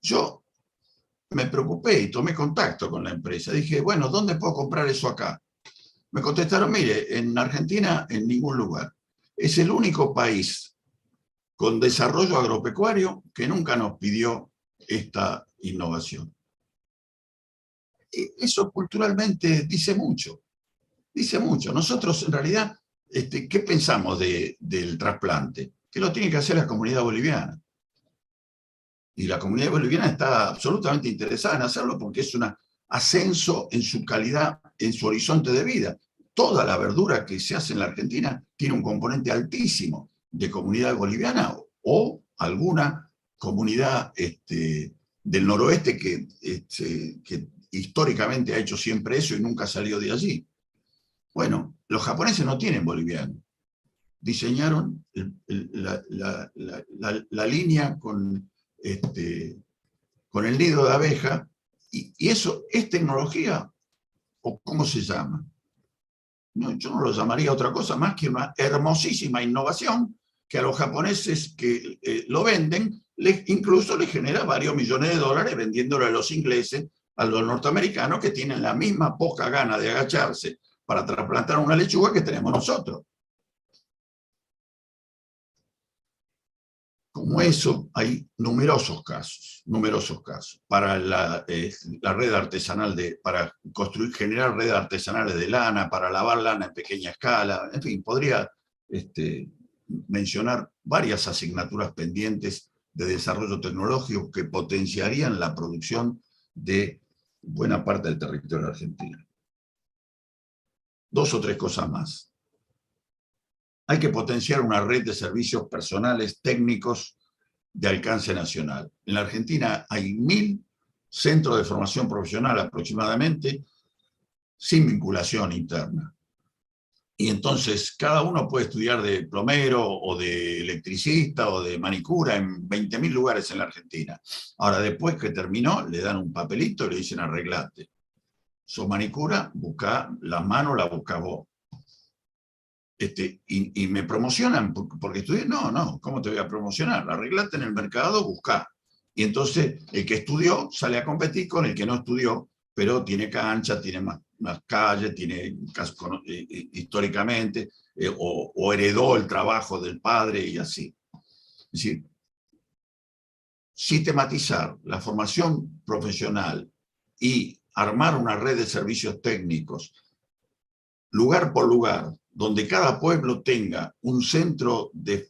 Speaker 2: Yo me preocupé y tomé contacto con la empresa. Dije, bueno, ¿dónde puedo comprar eso acá? Me contestaron, mire, en Argentina en ningún lugar. Es el único país con desarrollo agropecuario que nunca nos pidió esta innovación. Y eso culturalmente dice mucho. Dice mucho. Nosotros, en realidad, ¿qué pensamos del trasplante? Que lo tiene que hacer la comunidad boliviana. Y la comunidad boliviana está absolutamente interesada en hacerlo porque es un ascenso en su calidad, en su horizonte de vida. Toda la verdura que se hace en la Argentina tiene un componente altísimo de comunidad boliviana o alguna comunidad del noroeste que históricamente ha hecho siempre eso y nunca salió de allí. Bueno, los japoneses no tienen boliviano. Diseñaron la línea con el nido de abeja y eso es tecnología, ¿o cómo se llama? No, yo no lo llamaría otra cosa más que una hermosísima innovación que a los japoneses que lo venden, incluso les genera varios millones de dólares vendiéndolo a los ingleses, a los norteamericanos que tienen la misma poca gana de agacharse para trasplantar una lechuga que tenemos nosotros. Como eso, hay numerosos casos. Para la red artesanal, para generar redes artesanales de lana, para lavar lana en pequeña escala, en fin, podría mencionar varias asignaturas pendientes de desarrollo tecnológico que potenciarían la producción de buena parte del territorio argentino. 2 o 3 cosas más. Hay que potenciar una red de servicios personales técnicos de alcance nacional. En la Argentina hay 1000 centros de formación profesional aproximadamente, sin vinculación interna. Y entonces cada uno puede estudiar de plomero o de electricista o de manicura en 20.000 lugares en la Argentina. Ahora, después que terminó, le dan un papelito y le dicen arreglate. Sos manicura, buscá la mano, la buscá vos. Y me promocionan porque estudié. No, ¿cómo te voy a promocionar? Arreglate en el mercado, buscá. Y entonces el que estudió sale a competir con el que no estudió, pero tiene cancha, tiene más calles, tiene históricamente, o heredó el trabajo del padre y así. Es decir, sistematizar la formación profesional y armar una red de servicios técnicos, lugar por lugar, donde cada pueblo tenga un centro de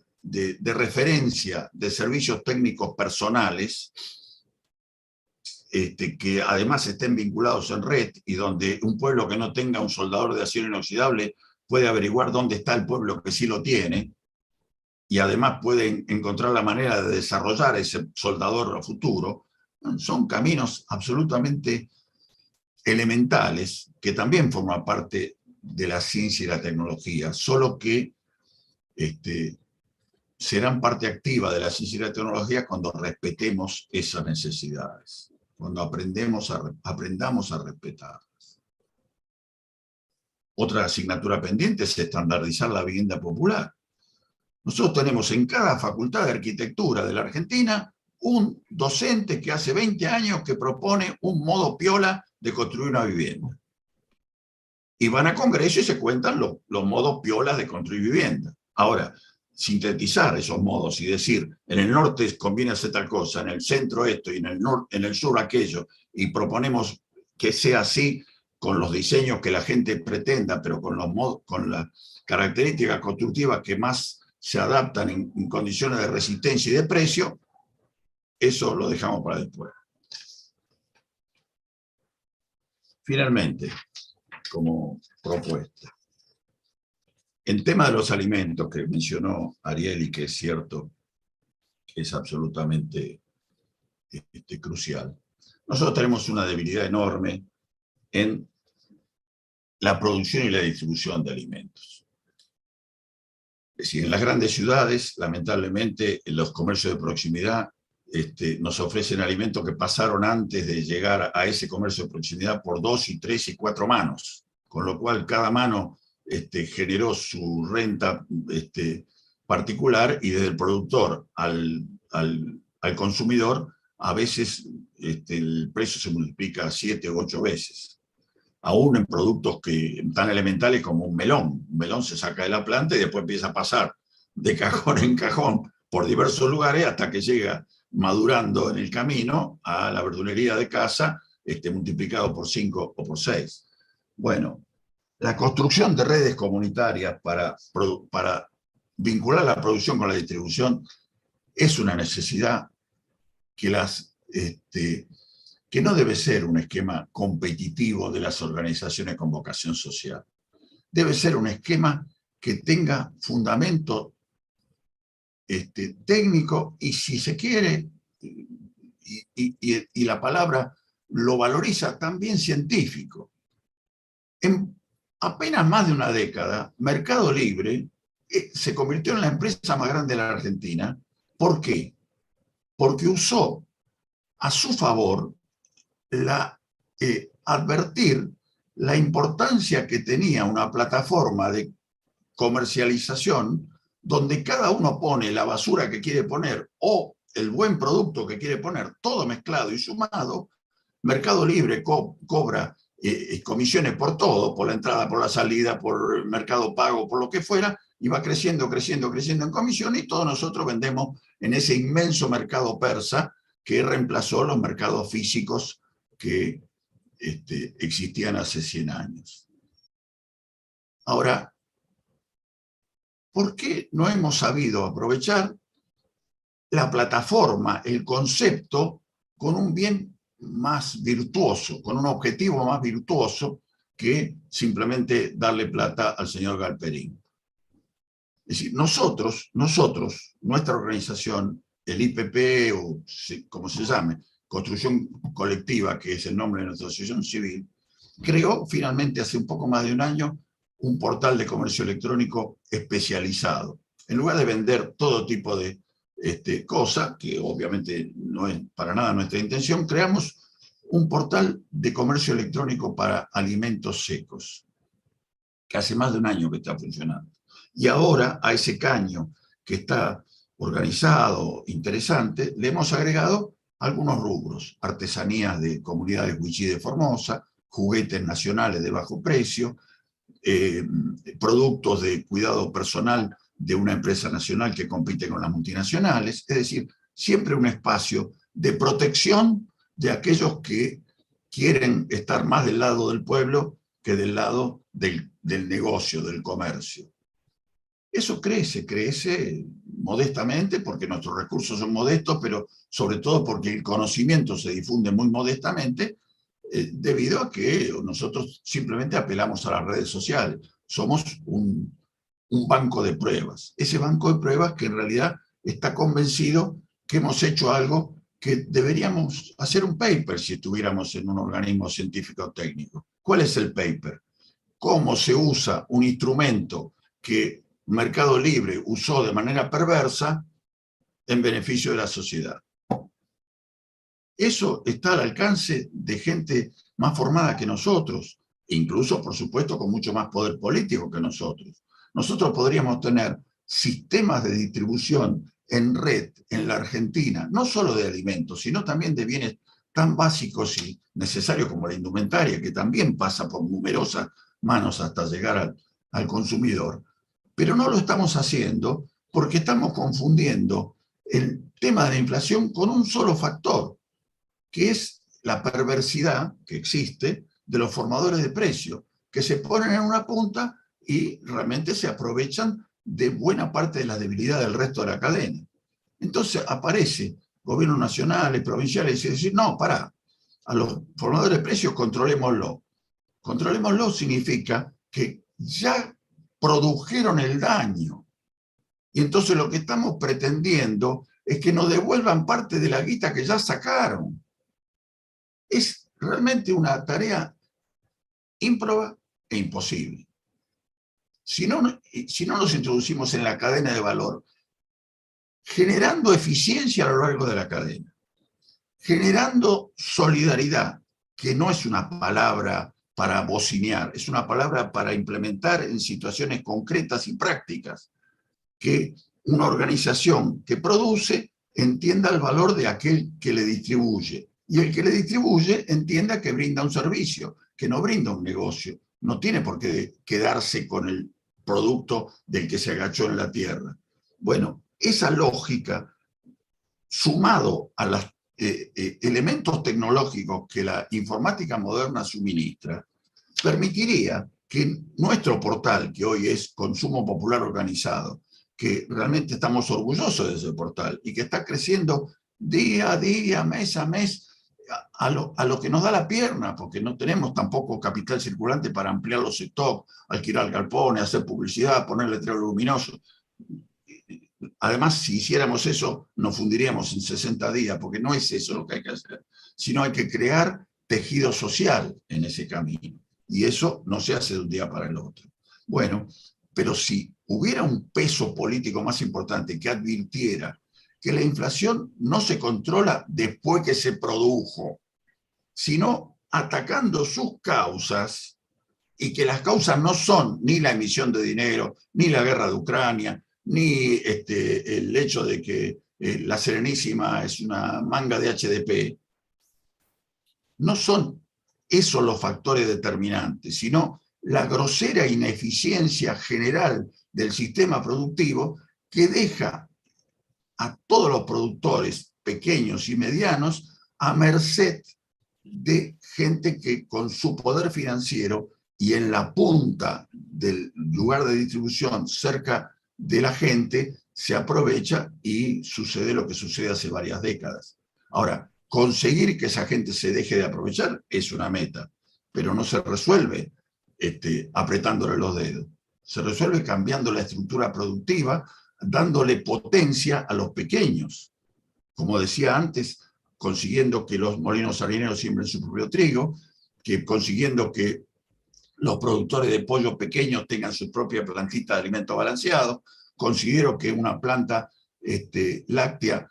Speaker 2: referencia de servicios técnicos personales, que además estén vinculados en red, y donde un pueblo que no tenga un soldador de acero inoxidable puede averiguar dónde está el pueblo que sí lo tiene, y además puede encontrar la manera de desarrollar ese soldador a futuro. Son caminos absolutamente elementales que también forman parte de la ciencia y la tecnología, solo que serán parte activa de la ciencia y la tecnología cuando respetemos esas necesidades, cuando aprendamos a respetarlas. Otra asignatura pendiente es estandarizar la vivienda popular. Nosotros tenemos en cada facultad de arquitectura de la Argentina un docente que hace 20 años que propone un modo piola de construir una vivienda. Y van a congreso y se cuentan los modos piolas de construir vivienda. Ahora, sintetizar esos modos y decir, en el norte conviene hacer tal cosa, en el centro esto y en el sur aquello, y proponemos que sea así con los diseños que la gente pretenda, pero con las características constructivas que más se adaptan en condiciones de resistencia y de precio, eso lo dejamos para después. Finalmente, como propuesta, el tema de los alimentos que mencionó Ariel y que es cierto, que es absolutamente crucial. Nosotros tenemos una debilidad enorme en la producción y la distribución de alimentos. Es decir, en las grandes ciudades, lamentablemente, en los comercios de proximidad nos ofrecen alimentos que pasaron antes de llegar a ese comercio de proximidad por 2 y 3 y 4 manos, con lo cual cada mano generó su renta particular y desde el productor al consumidor a veces el precio se multiplica 7 u 8 veces. Aún en productos tan elementales como un melón. Un melón se saca de la planta y después empieza a pasar de cajón en cajón por diversos lugares hasta que llega madurando en el camino a la verdulería de casa, multiplicado por 5 o por 6. Bueno, la construcción de redes comunitarias para vincular la producción con la distribución es una necesidad que no debe ser un esquema competitivo de las organizaciones con vocación social. Debe ser un esquema que tenga fundamento técnico y, si se quiere, y la palabra lo valoriza, también científico. En apenas más de una década, Mercado Libre se convirtió en la empresa más grande de la Argentina. ¿Por qué? Porque usó a su favor advertir la importancia que tenía una plataforma de comercialización donde cada uno pone la basura que quiere poner o el buen producto que quiere poner, todo mezclado y sumado. Mercado Libre cobra comisiones por todo, por la entrada, por la salida, por Mercado Pago, por lo que fuera, y va creciendo, creciendo, creciendo en comisiones, y todos nosotros vendemos en ese inmenso mercado persa que reemplazó los mercados físicos que existían hace 100 años. Ahora, ¿por qué no hemos sabido aprovechar la plataforma, el concepto, con un bien más virtuoso, con un objetivo más virtuoso que simplemente darle plata al señor Galperín? Es decir, nosotros, nuestra organización, el IPP, o como se llame, Construcción Colectiva, que es el nombre de nuestra asociación civil, creó finalmente hace un poco más de un año un portal de comercio electrónico especializado. En lugar de vender todo tipo de cosas, que obviamente no es para nada nuestra intención, creamos un portal de comercio electrónico para alimentos secos, que hace más de un año que está funcionando. Y ahora a ese caño que está organizado, interesante, le hemos agregado algunos rubros: artesanías de comunidades wichí de Formosa, juguetes nacionales de bajo precio, productos de cuidado personal de una empresa nacional que compite con las multinacionales. Es decir, siempre un espacio de protección de aquellos que quieren estar más del lado del pueblo que del lado del negocio, del comercio. Eso crece modestamente porque nuestros recursos son modestos, pero sobre todo porque el conocimiento se difunde muy modestamente, debido a que nosotros simplemente apelamos a las redes sociales. Somos un banco de pruebas. Ese banco de pruebas que en realidad está convencido que hemos hecho algo que deberíamos hacer un paper si estuviéramos en un organismo científico o técnico. ¿Cuál es el paper? cómo se usa un instrumento que Mercado Libre usó de manera perversa en beneficio de la sociedad. Eso está al alcance de gente más formada que nosotros, e incluso, por supuesto, con mucho más poder político que nosotros. Nosotros podríamos tener sistemas de distribución en red en la Argentina, no solo de alimentos, sino también de bienes tan básicos y necesarios como la indumentaria, que también pasa por numerosas manos hasta llegar al consumidor. Pero no lo estamos haciendo porque estamos confundiendo el tema de la inflación con un solo factor, que es la perversidad que existe de los formadores de precios, que se ponen en una punta y realmente se aprovechan de buena parte de la debilidad del resto de la cadena. Entonces aparece gobiernos nacionales, provinciales, y decir, no, pará, a los formadores de precios controlémoslo. Controlémoslo significa que ya produjeron el daño. Y entonces lo que estamos pretendiendo es que nos devuelvan parte de la guita que ya sacaron. Es realmente una tarea ímproba e imposible. Si no nos introducimos en la cadena de valor, generando eficiencia a lo largo de la cadena, generando solidaridad, que no es una palabra para bocinear, es una palabra para implementar en situaciones concretas y prácticas, que una organización que produce entienda el valor de aquel que le distribuye, y el que le distribuye entienda que brinda un servicio, que no brinda un negocio, no tiene por qué quedarse con el producto del que se agachó en la tierra. Bueno, esa lógica, sumado a los elementos tecnológicos que la informática moderna suministra, permitiría que nuestro portal, que hoy es Consumo Popular Organizado, que realmente estamos orgullosos de ese portal y que está creciendo día a día, mes a mes, a lo que nos da la pierna, porque no tenemos tampoco capital circulante para ampliar los stocks, alquilar galpones, hacer publicidad, poner letreros luminosos. Además, si hiciéramos eso, nos fundiríamos en 60 días, porque no es eso lo que hay que hacer, sino hay que crear tejido social en ese camino. Y eso no se hace de un día para el otro. Bueno, pero si hubiera un peso político más importante que advirtiera que la inflación no se controla después que se produjo, sino atacando sus causas, y que las causas no son ni la emisión de dinero, ni la guerra de Ucrania, ni el hecho de que la Serenísima es una manga de HDP. No son esos los factores determinantes, sino la grosera ineficiencia general del sistema productivo que deja a todos los productores pequeños y medianos a merced de gente que con su poder financiero y en la punta del lugar de distribución, cerca de la gente, se aprovecha y sucede lo que sucede hace varias décadas. Ahora, conseguir que esa gente se deje de aprovechar es una meta, pero no se resuelve apretándole los dedos. Se resuelve cambiando la estructura productiva, dándole potencia a los pequeños. Como decía antes, consiguiendo que los molinos harineros siembren su propio trigo, consiguiendo que los productores de pollo pequeños tengan su propia plantita de alimentos balanceados. Considero que una planta láctea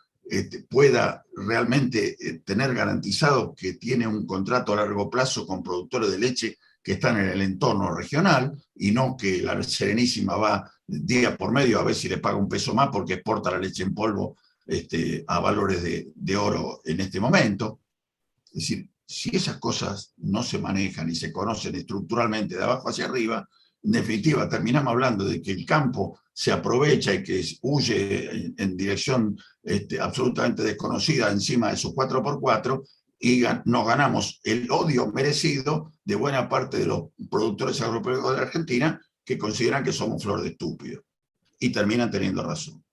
Speaker 2: pueda realmente tener garantizado que tiene un contrato a largo plazo con productores de leche que están en el entorno regional, y no que la Serenísima va día por medio a ver si le paga un peso más porque exporta la leche en polvo a valores de oro en este momento. Es decir, si esas cosas no se manejan y se conocen estructuralmente de abajo hacia arriba, en definitiva terminamos hablando de que el campo se aprovecha y que huye en dirección absolutamente desconocida encima de sus 4x4, y nos ganamos el odio merecido de buena parte de los productores agropecuarios de la Argentina, que consideran que somos flor de estúpidos y terminan teniendo razón.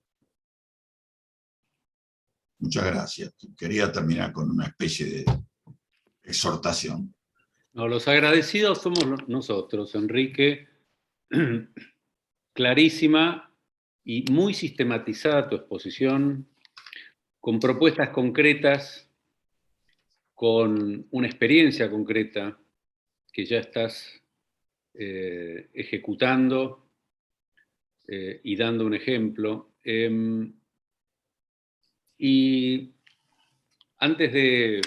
Speaker 2: Muchas gracias. Quería terminar con una especie de exhortación.
Speaker 1: No, los agradecidos somos nosotros, Enrique. Clarísima y muy sistematizada tu exposición, con propuestas concretas, con una experiencia concreta que ya estás ejecutando y dando un ejemplo. Y antes de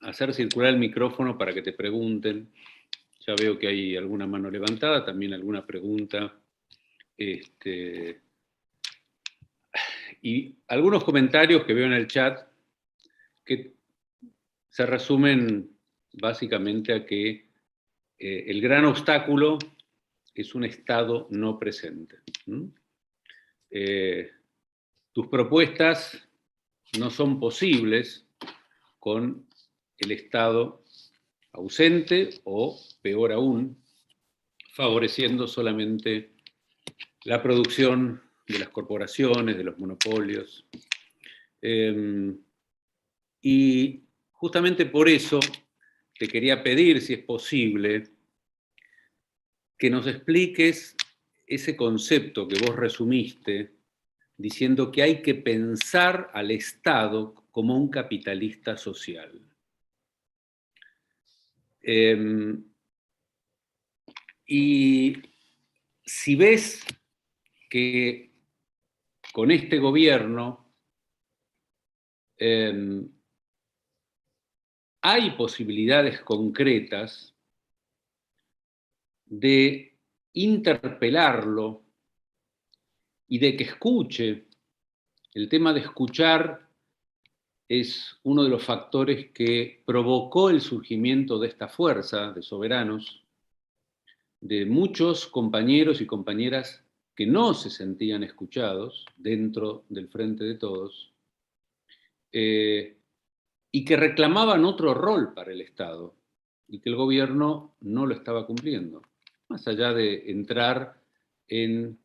Speaker 1: hacer circular el micrófono para que te pregunten, ya veo que hay alguna mano levantada, también alguna pregunta, y algunos comentarios que veo en el chat que se resumen básicamente a que el gran obstáculo es un Estado no presente. Tus propuestas no son posibles con el Estado ausente o, peor aún, favoreciendo solamente la producción de las corporaciones, de los monopolios. Y justamente por eso te quería pedir, si es posible, que nos expliques ese concepto que vos resumiste diciendo que hay que pensar al Estado como un capitalista social. Y si ves que con este gobierno hay posibilidades concretas de interpelarlo y de que escuche. El tema de escuchar es uno de los factores que provocó el surgimiento de esta fuerza de soberanos, de muchos compañeros y compañeras que no se sentían escuchados dentro del Frente de Todos, y que reclamaban otro rol para el Estado, y que el gobierno no lo estaba cumpliendo, más allá de entrar en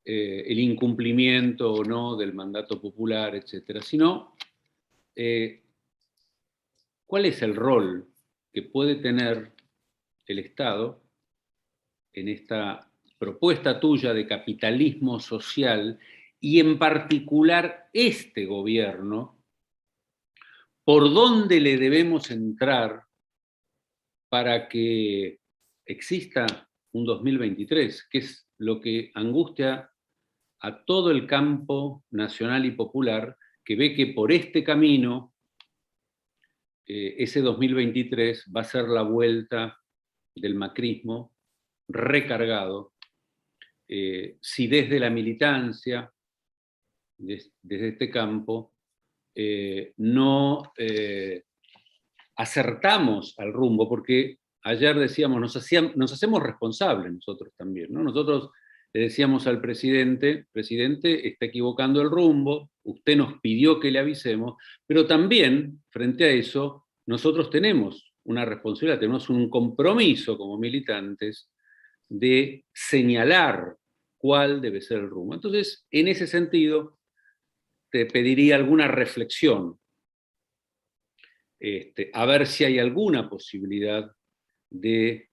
Speaker 1: el incumplimiento o no del mandato popular, etcétera, sino cuál es el rol que puede tener el Estado en esta propuesta tuya de capitalismo social y en particular este gobierno, por dónde le debemos entrar para que exista un 2023, que es lo que angustia a todo el campo nacional y popular, que ve que por este camino ese 2023 va a ser la vuelta del macrismo recargado. Si desde la militancia, desde este campo, no acertamos al rumbo, porque ayer decíamos, nos hacemos responsables nosotros también, ¿no? Nosotros le decíamos al presidente, está equivocando el rumbo, usted nos pidió que le avisemos, pero también, frente a eso, nosotros tenemos una responsabilidad, tenemos un compromiso como militantes de señalar cuál debe ser el rumbo. Entonces, en ese sentido, te pediría alguna reflexión, a ver si hay alguna posibilidad de,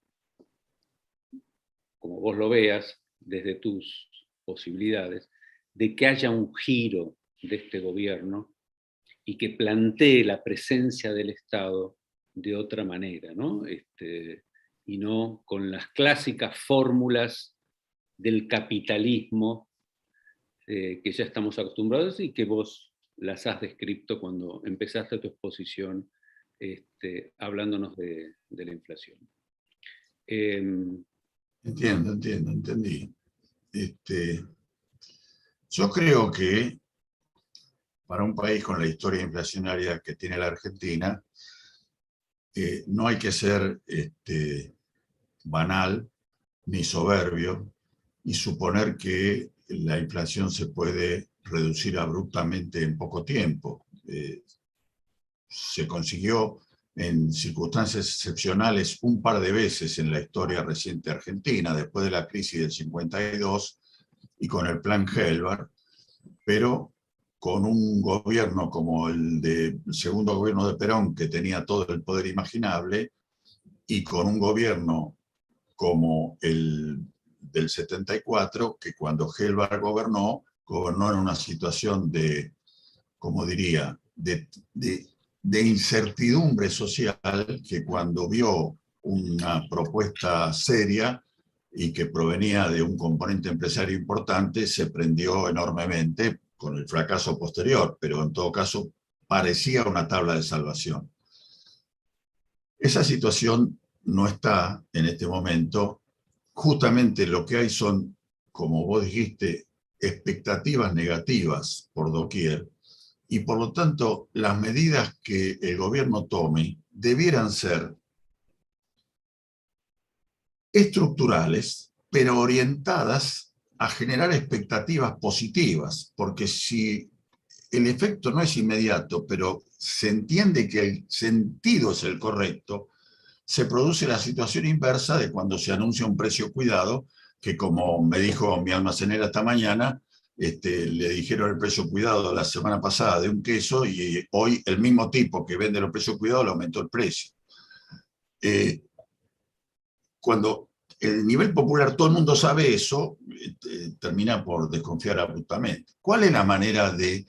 Speaker 1: como vos lo veas, desde tus posibilidades, de que haya un giro de este gobierno y que plantee la presencia del Estado de otra manera, ¿no? Y no con las clásicas fórmulas del capitalismo que ya estamos acostumbrados y que vos las has descrito cuando empezaste tu exposición hablándonos de la inflación.
Speaker 2: Entendí. Yo creo que para un país con la historia inflacionaria que tiene la Argentina, no hay que ser banal ni soberbio y suponer que la inflación se puede reducir abruptamente en poco tiempo. Se consiguió en circunstancias excepcionales un par de veces en la historia reciente argentina, después de la crisis del 52 y con el plan Helvar, pero con un gobierno como el segundo gobierno de Perón, que tenía todo el poder imaginable, y con un gobierno como el del 74, que cuando Helvar gobernó en una situación de, como diría, de incertidumbre social, que cuando vio una propuesta seria, y que provenía de un componente empresario importante, se prendió enormemente con el fracaso posterior, pero en todo caso parecía una tabla de salvación. Esa situación no está en este momento. Justamente lo que hay son, como vos dijiste, expectativas negativas por doquier, y por lo tanto las medidas que el gobierno tome debieran ser estructurales, pero orientadas a generar expectativas positivas, porque si el efecto no es inmediato, pero se entiende que el sentido es el correcto, se produce la situación inversa de cuando se anuncia un precio cuidado, que como me dijo mi almacenera esta mañana, le dijeron el precio cuidado la semana pasada de un queso y hoy el mismo tipo que vende los precios cuidados le aumentó el precio. Cuando el nivel popular todo el mundo sabe eso, termina por desconfiar abruptamente. ¿Cuál es la manera de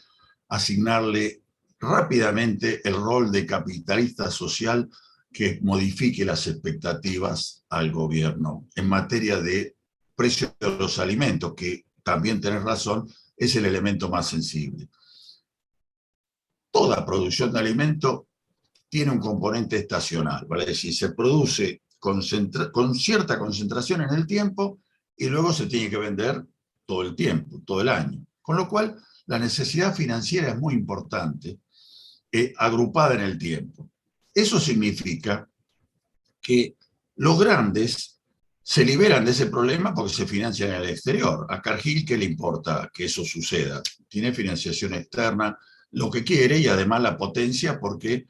Speaker 2: asignarle rápidamente el rol de capitalista social que modifique las expectativas al gobierno en materia de precios de los alimentos, que también tenés razón, es el elemento más sensible? Toda producción de alimentos tiene un componente estacional, vale decir, se produce con cierta concentración en el tiempo y luego se tiene que vender todo el tiempo, todo el año. Con lo cual, la necesidad financiera es muy importante, agrupada en el tiempo. Eso significa que los grandes se liberan de ese problema porque se financian en el exterior. A Cargill, ¿qué le importa que eso suceda? Tiene financiación externa, lo que quiere, y además la potencia porque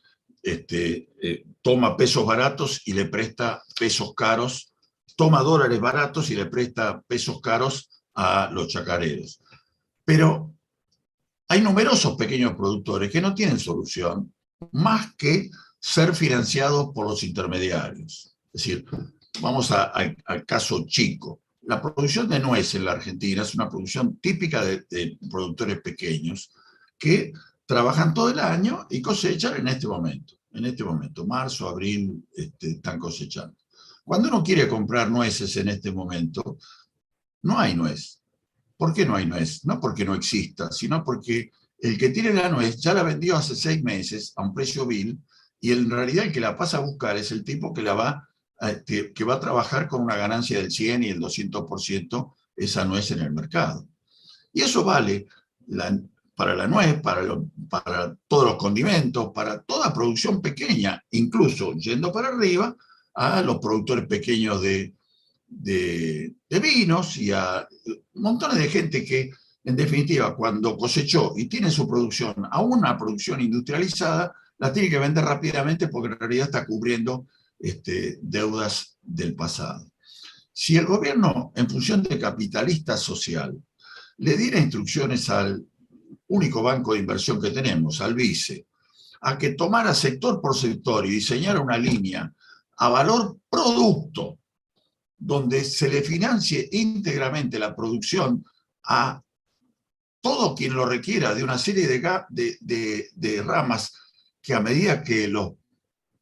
Speaker 2: toma pesos baratos y le presta pesos caros, toma dólares baratos y le presta pesos caros a los chacareros. Pero hay numerosos pequeños productores que no tienen solución más que ser financiados por los intermediarios. Es decir, vamos al caso chico. La producción de nuez en la Argentina es una producción típica de productores pequeños que trabajan todo el año y cosechan en este momento. En este momento, marzo, abril, están cosechando. Cuando uno quiere comprar nueces en este momento, no hay nuez. ¿Por qué no hay nuez? No porque no exista, sino porque el que tiene la nuez ya la vendió hace 6 meses a un precio vil, y en realidad el que la pasa a buscar es el tipo que va a trabajar con una ganancia del 100 y el 200% esa nuez en el mercado. Y eso vale para la nuez, para todos los condimentos, para toda producción pequeña, incluso yendo para arriba a los productores pequeños de vinos y a montones de gente que, en definitiva, cuando cosechó y tiene su producción a una producción industrializada, la tiene que vender rápidamente porque en realidad está cubriendo deudas del pasado. Si el gobierno, en función de capitalista social, le diera instrucciones al único banco de inversión que tenemos, al BICE, a que tomara sector por sector y diseñara una línea a valor producto, donde se le financie íntegramente la producción a todo quien lo requiera, de una serie de ramas que, a medida que los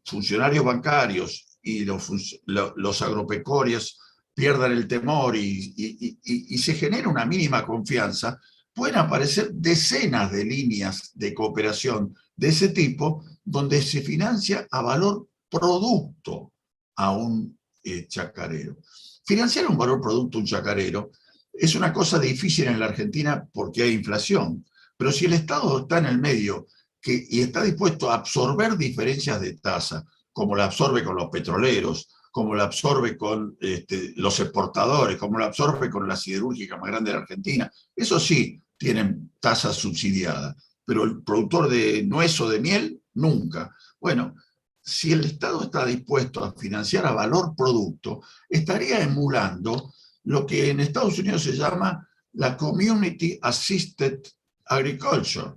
Speaker 2: funcionarios bancarios y los agropecuarios pierdan el temor y se genera una mínima confianza, pueden aparecer decenas de líneas de cooperación de ese tipo donde se financia a valor producto a un chacarero. Financiar un valor producto a un chacarero es una cosa difícil en la Argentina porque hay inflación, pero si el Estado está en el medio y está dispuesto a absorber diferencias de tasa, como la absorbe con los petroleros, como la absorbe con los exportadores, como la absorbe con la siderúrgica más grande de la Argentina, eso sí, tienen tasas subsidiadas, pero el productor de nuez o de miel, nunca. Bueno, si el Estado está dispuesto a financiar a valor producto, estaría emulando lo que en Estados Unidos se llama la Community Assisted Agriculture.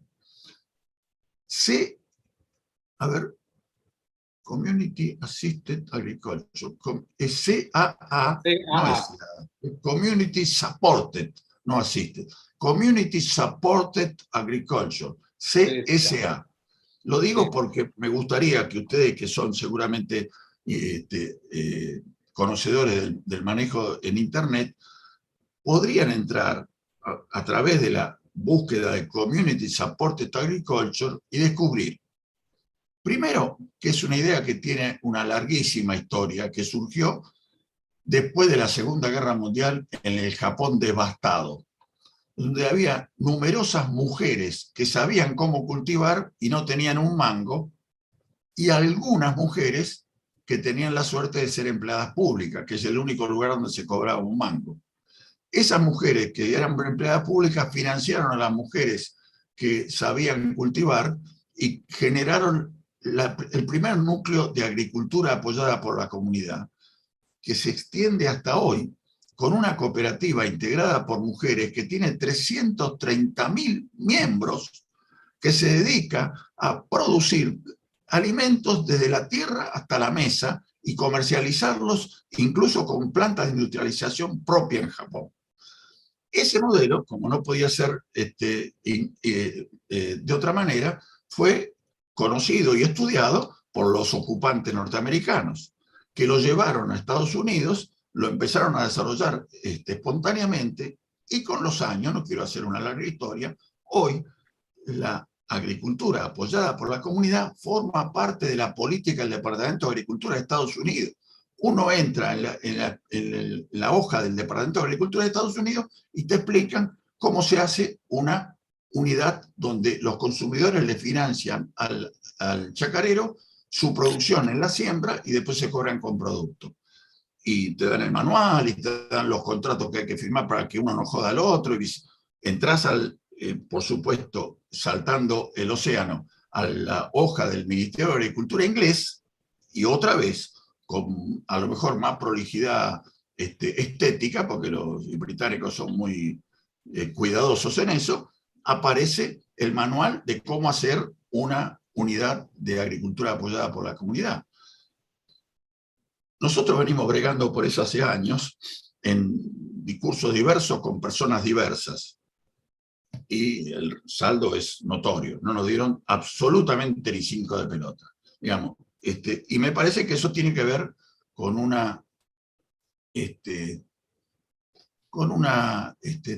Speaker 2: Community Assisted Agriculture, CAA, no es Community Supported, no Assisted, Community Supported Agriculture, CSA. Lo digo porque me gustaría que ustedes, que son seguramente conocedores del manejo en Internet, podrían entrar a través de la búsqueda de Community Supported Agriculture y descubrir, primero, que es una idea que tiene una larguísima historia, que surgió después de la Segunda Guerra Mundial en el Japón devastado, donde había numerosas mujeres que sabían cómo cultivar y no tenían un mango, y algunas mujeres que tenían la suerte de ser empleadas públicas, que es el único lugar donde se cobraba un mango. Esas mujeres que eran empleadas públicas financiaron a las mujeres que sabían cultivar y generaron el primer núcleo de agricultura apoyada por la comunidad, que se extiende hasta hoy, con una cooperativa integrada por mujeres que tiene 330.000 miembros, que se dedica a producir alimentos desde la tierra hasta la mesa y comercializarlos incluso con plantas de industrialización propia en Japón. Ese modelo, como no podía ser de otra manera, fue conocido y estudiado por los ocupantes norteamericanos, que lo llevaron a Estados Unidos, lo empezaron a desarrollar espontáneamente, y con los años, no quiero hacer una larga historia, hoy la agricultura apoyada por la comunidad forma parte de la política del Departamento de Agricultura de Estados Unidos. Uno entra en la hoja del Departamento de Agricultura de Estados Unidos y te explican cómo se hace una unidad donde los consumidores le financian al chacarero su producción en la siembra y después se cobran con producto. Y te dan el manual y te dan los contratos que hay que firmar para que uno no joda al otro. Y entras por supuesto, saltando el océano a la hoja del Ministerio de Agricultura inglés, y otra vez, con a lo mejor más prolijidad estética, porque los británicos son muy cuidadosos en eso, aparece el manual de cómo hacer una unidad de agricultura apoyada por la comunidad. Nosotros venimos bregando por eso hace años, en discursos diversos con personas diversas, y el saldo es notorio. No nos dieron absolutamente ni 5 de pelota, digamos. Y me parece que eso tiene que ver con una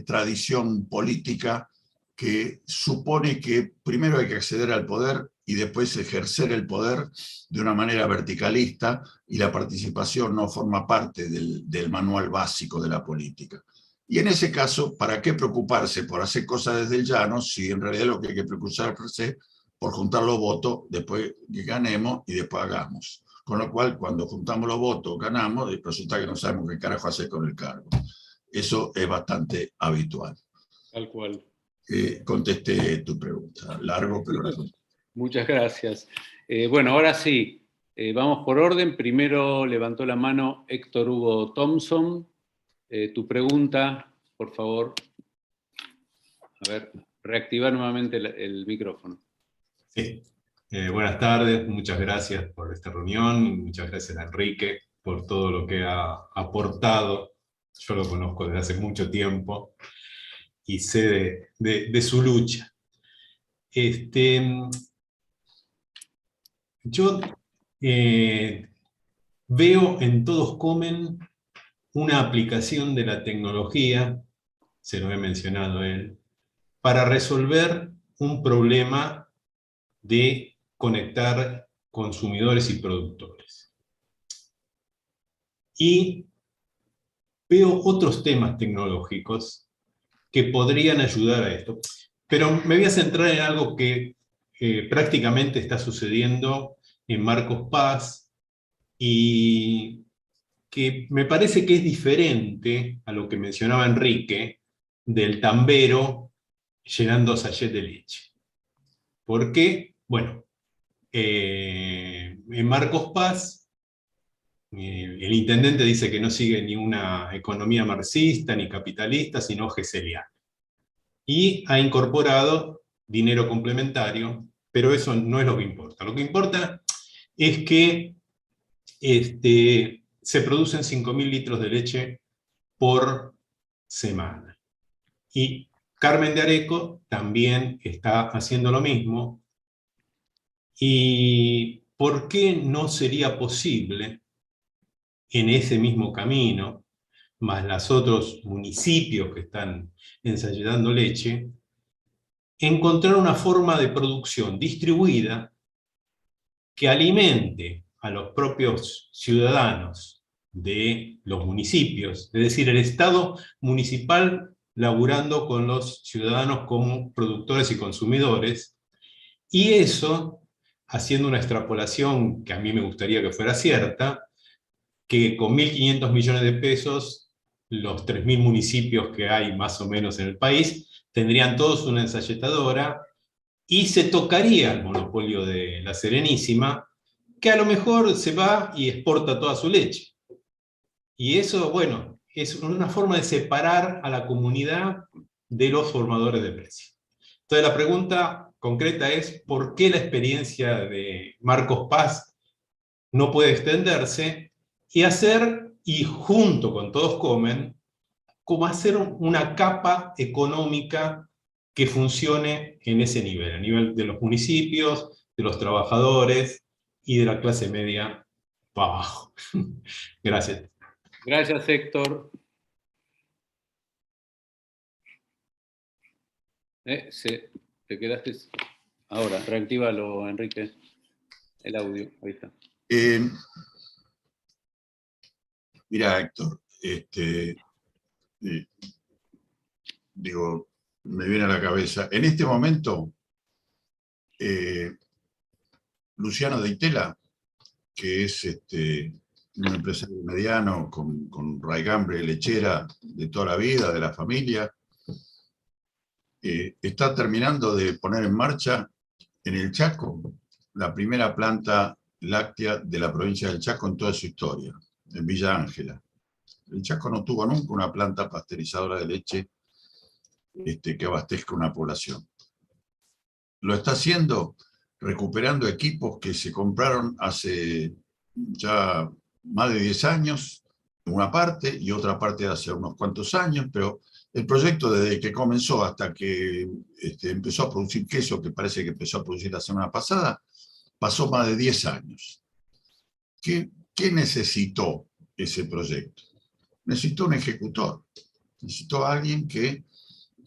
Speaker 2: tradición política que supone que primero hay que acceder al poder y después ejercer el poder de una manera verticalista, y la participación no forma parte del manual básico de la política. Y en ese caso, ¿para qué preocuparse por hacer cosas desde el llano si en realidad lo que hay que preocuparse es por juntar los votos después que ganemos y después hagamos? Con lo cual, cuando juntamos los votos, ganamos, y resulta que no sabemos qué carajo hacer con el cargo. Eso es bastante habitual.
Speaker 1: Tal cual.
Speaker 2: Contesté tu pregunta. Largo, pero la contesté.
Speaker 1: Muchas gracias. Bueno, ahora sí, vamos por orden. Primero levantó la mano Héctor Hugo Thompson. Tu pregunta, por favor. A ver, reactivar nuevamente el micrófono.
Speaker 3: Sí. Buenas tardes, muchas gracias por esta reunión, y muchas gracias a Enrique por todo lo que ha aportado. Yo lo conozco desde hace mucho tiempo y sé de su lucha. Yo veo en Todos Comen una aplicación de la tecnología, se lo he mencionado él, para resolver un problema de conectar consumidores y productores. Y veo otros temas tecnológicos que podrían ayudar a esto. Pero me voy a centrar en algo que prácticamente está sucediendo en Marcos Paz y que me parece que es diferente a lo que mencionaba Enrique del tambero llenando sachet de leche. ¿Por qué? Bueno, en Marcos Paz, el intendente dice que no sigue ni una economía marxista ni capitalista, sino geseliana. Y ha incorporado dinero complementario, pero eso no es lo que importa. Lo que importa es que se producen 5.000 litros de leche por semana. Y Carmen de Areco también está haciendo lo mismo. ¿Y por qué no sería posible en ese mismo camino, más los otros municipios que están ensayando leche, encontrar una forma de producción distribuida que alimente a los propios ciudadanos de los municipios, es decir, el Estado municipal laburando con los ciudadanos como productores y consumidores, y eso, haciendo una extrapolación que a mí me gustaría que fuera cierta, que con 1.500 millones de pesos, los 3.000 municipios que hay más o menos en el país, tendrían todos una ensayetadora y se tocaría el monopolio de la Serenísima, que a lo mejor se va y exporta toda su leche. Y eso, bueno, es una forma de separar a la comunidad de los formadores de precios. Entonces la pregunta concreta es, ¿por qué la experiencia de Marcos Paz no puede extenderse y hacer, y junto con Todos Comen, como hacer una capa económica que funcione en ese nivel, a nivel de los municipios, de los trabajadores y de la clase media para abajo? Gracias.
Speaker 1: Gracias, Héctor. Te quedaste. Ahora, reactívalo, Enrique. El audio, ahí está.
Speaker 2: Mira, Héctor, digo, me viene a la cabeza. En este momento, Luciano de Itela, que es un empresario mediano con raigambre lechera de toda la vida, de la familia, está terminando de poner en marcha en el Chaco la primera planta láctea de la provincia del Chaco en toda su historia, en Villa Ángela. El Chaco no tuvo nunca una planta pasteurizadora de leche que abastezca una población. Lo está haciendo recuperando equipos que se compraron hace ya más de 10 años, una parte, y otra parte hace unos cuantos años, pero el proyecto desde que comenzó hasta que empezó a producir queso, que parece que empezó a producir la semana pasada, pasó más de 10 años. ¿Qué necesitó ese proyecto? Necesitó un ejecutor, necesitó a alguien que,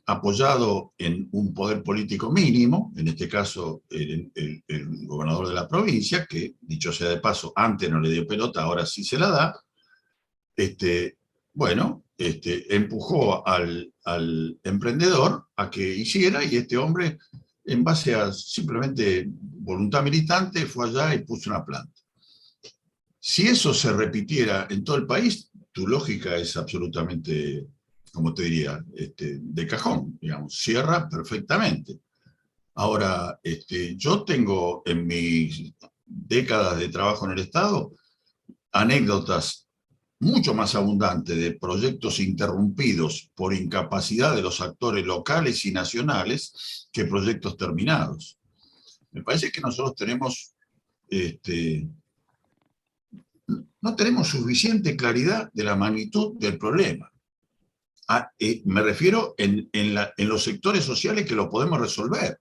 Speaker 2: apoyado en un poder político mínimo, en este caso el gobernador de la provincia, que dicho sea de paso, antes no le dio pelota, ahora sí se la da, empujó al emprendedor a que hiciera, y este hombre, en base a simplemente voluntad militante, fue allá y puso una planta. Si eso se repitiera en todo el país, tu lógica es absolutamente, como te diría, de cajón, digamos, cierra perfectamente. Ahora, yo tengo en mis décadas de trabajo en el Estado anécdotas mucho más abundantes de proyectos interrumpidos por incapacidad de los actores locales y nacionales que proyectos terminados. Me parece que nosotros tenemos no tenemos suficiente claridad de la magnitud del problema. Me refiero en los sectores sociales que lo podemos resolver.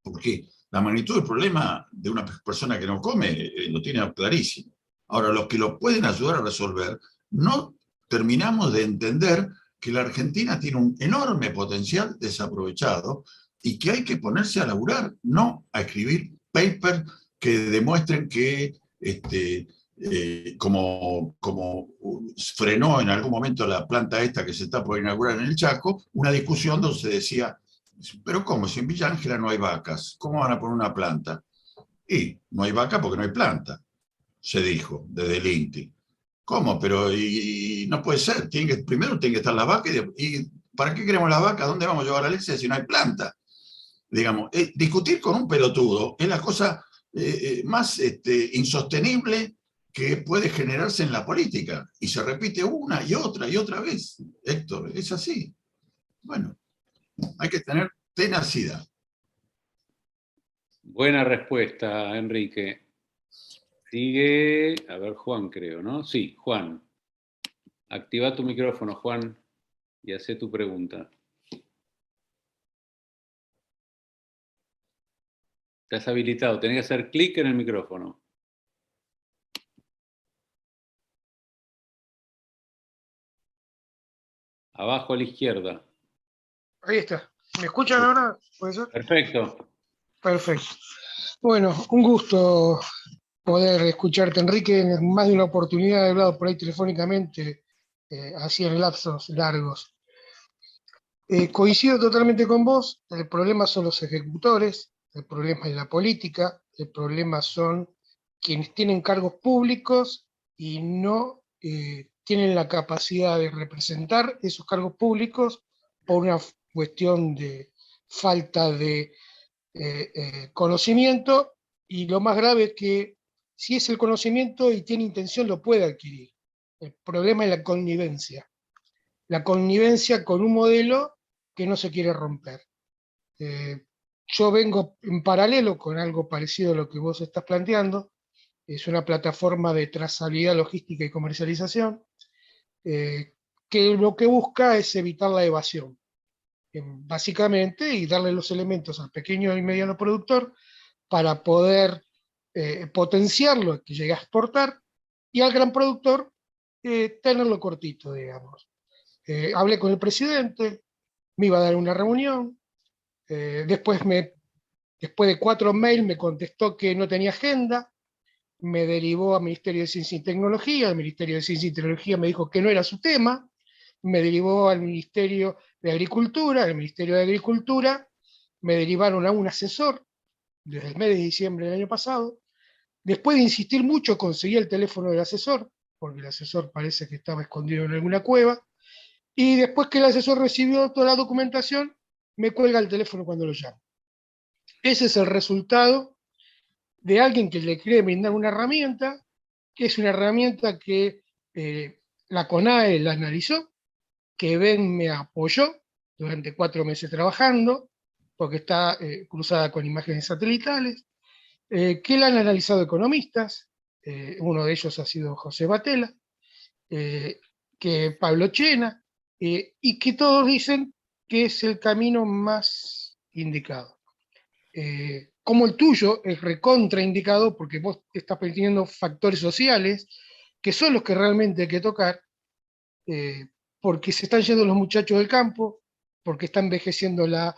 Speaker 2: Porque la magnitud del problema de una persona que no come lo tiene clarísimo. Ahora, los que lo pueden ayudar a resolver, no terminamos de entender que la Argentina tiene un enorme potencial desaprovechado y que hay que ponerse a laburar, no a escribir papers que demuestren que como frenó en algún momento la planta esta que se está por inaugurar en el Chaco, una discusión donde se decía, pero ¿cómo? Si en Villa Ángela no hay vacas, ¿cómo van a poner una planta? Y no hay vaca porque no hay planta, se dijo desde el INTI. ¿Cómo? Pero y no puede ser, primero tiene que estar la vaca y ¿para qué queremos la vaca? ¿Dónde vamos a llevar la leche si no hay planta? Digamos, discutir con un pelotudo es la cosa más insostenible que puede generarse en la política. Y se repite una y otra vez. Héctor, es así. Bueno, hay que tener tenacidad.
Speaker 1: Buena respuesta, Enrique. Sigue, a ver, Juan, creo, ¿no? Sí, Juan. Activa tu micrófono, Juan, y haz tu pregunta. Estás habilitado, tenés que hacer clic en el micrófono. Abajo a la izquierda.
Speaker 4: Ahí está. ¿Me escuchan ahora? ¿Puede ser?
Speaker 1: Perfecto.
Speaker 4: Perfecto. Bueno, un gusto poder escucharte, Enrique. En más de una oportunidad he hablado por ahí telefónicamente, así en lapsos largos. Coincido totalmente con vos. El problema son los ejecutores, el problema es la política, el problema son quienes tienen cargos públicos y no tienen la capacidad de representar esos cargos públicos por una cuestión de falta de conocimiento, y lo más grave es que si es el conocimiento y tiene intención lo puede adquirir. El problema es la connivencia con un modelo que no se quiere romper. Yo vengo en paralelo con algo parecido a lo que vos estás planteando, es una plataforma de trazabilidad logística y comercialización, que lo que busca es evitar la evasión, básicamente, y darle los elementos al pequeño y mediano productor para poder potenciarlo, que llegue a exportar, y al gran productor tenerlo cortito, digamos. Hablé con el presidente, me iba a dar una reunión, después de 4 mails me contestó que no tenía agenda, me derivó al Ministerio de Ciencia y Tecnología, el Ministerio de Ciencia y Tecnología me dijo que no era su tema, me derivó al Ministerio de Agricultura, el Ministerio de Agricultura me derivaron a un asesor desde el mes de diciembre del año pasado. Después de insistir mucho conseguí el teléfono del asesor, porque el asesor parece que estaba escondido en alguna cueva, y después que el asesor recibió toda la documentación, me cuelga el teléfono cuando lo llamo. Ese es el resultado de alguien que le quiere brindar una herramienta, que es una herramienta que la CONAE la analizó, que Ben me apoyó durante 4 meses trabajando, porque está cruzada con imágenes satelitales, que la han analizado economistas, uno de ellos ha sido José Batella, que Pablo Chena, y que todos dicen que es el camino más indicado. Como el tuyo es recontraindicado, porque vos estás teniendo factores sociales, que son los que realmente hay que tocar, porque se están yendo los muchachos del campo, porque está envejeciendo la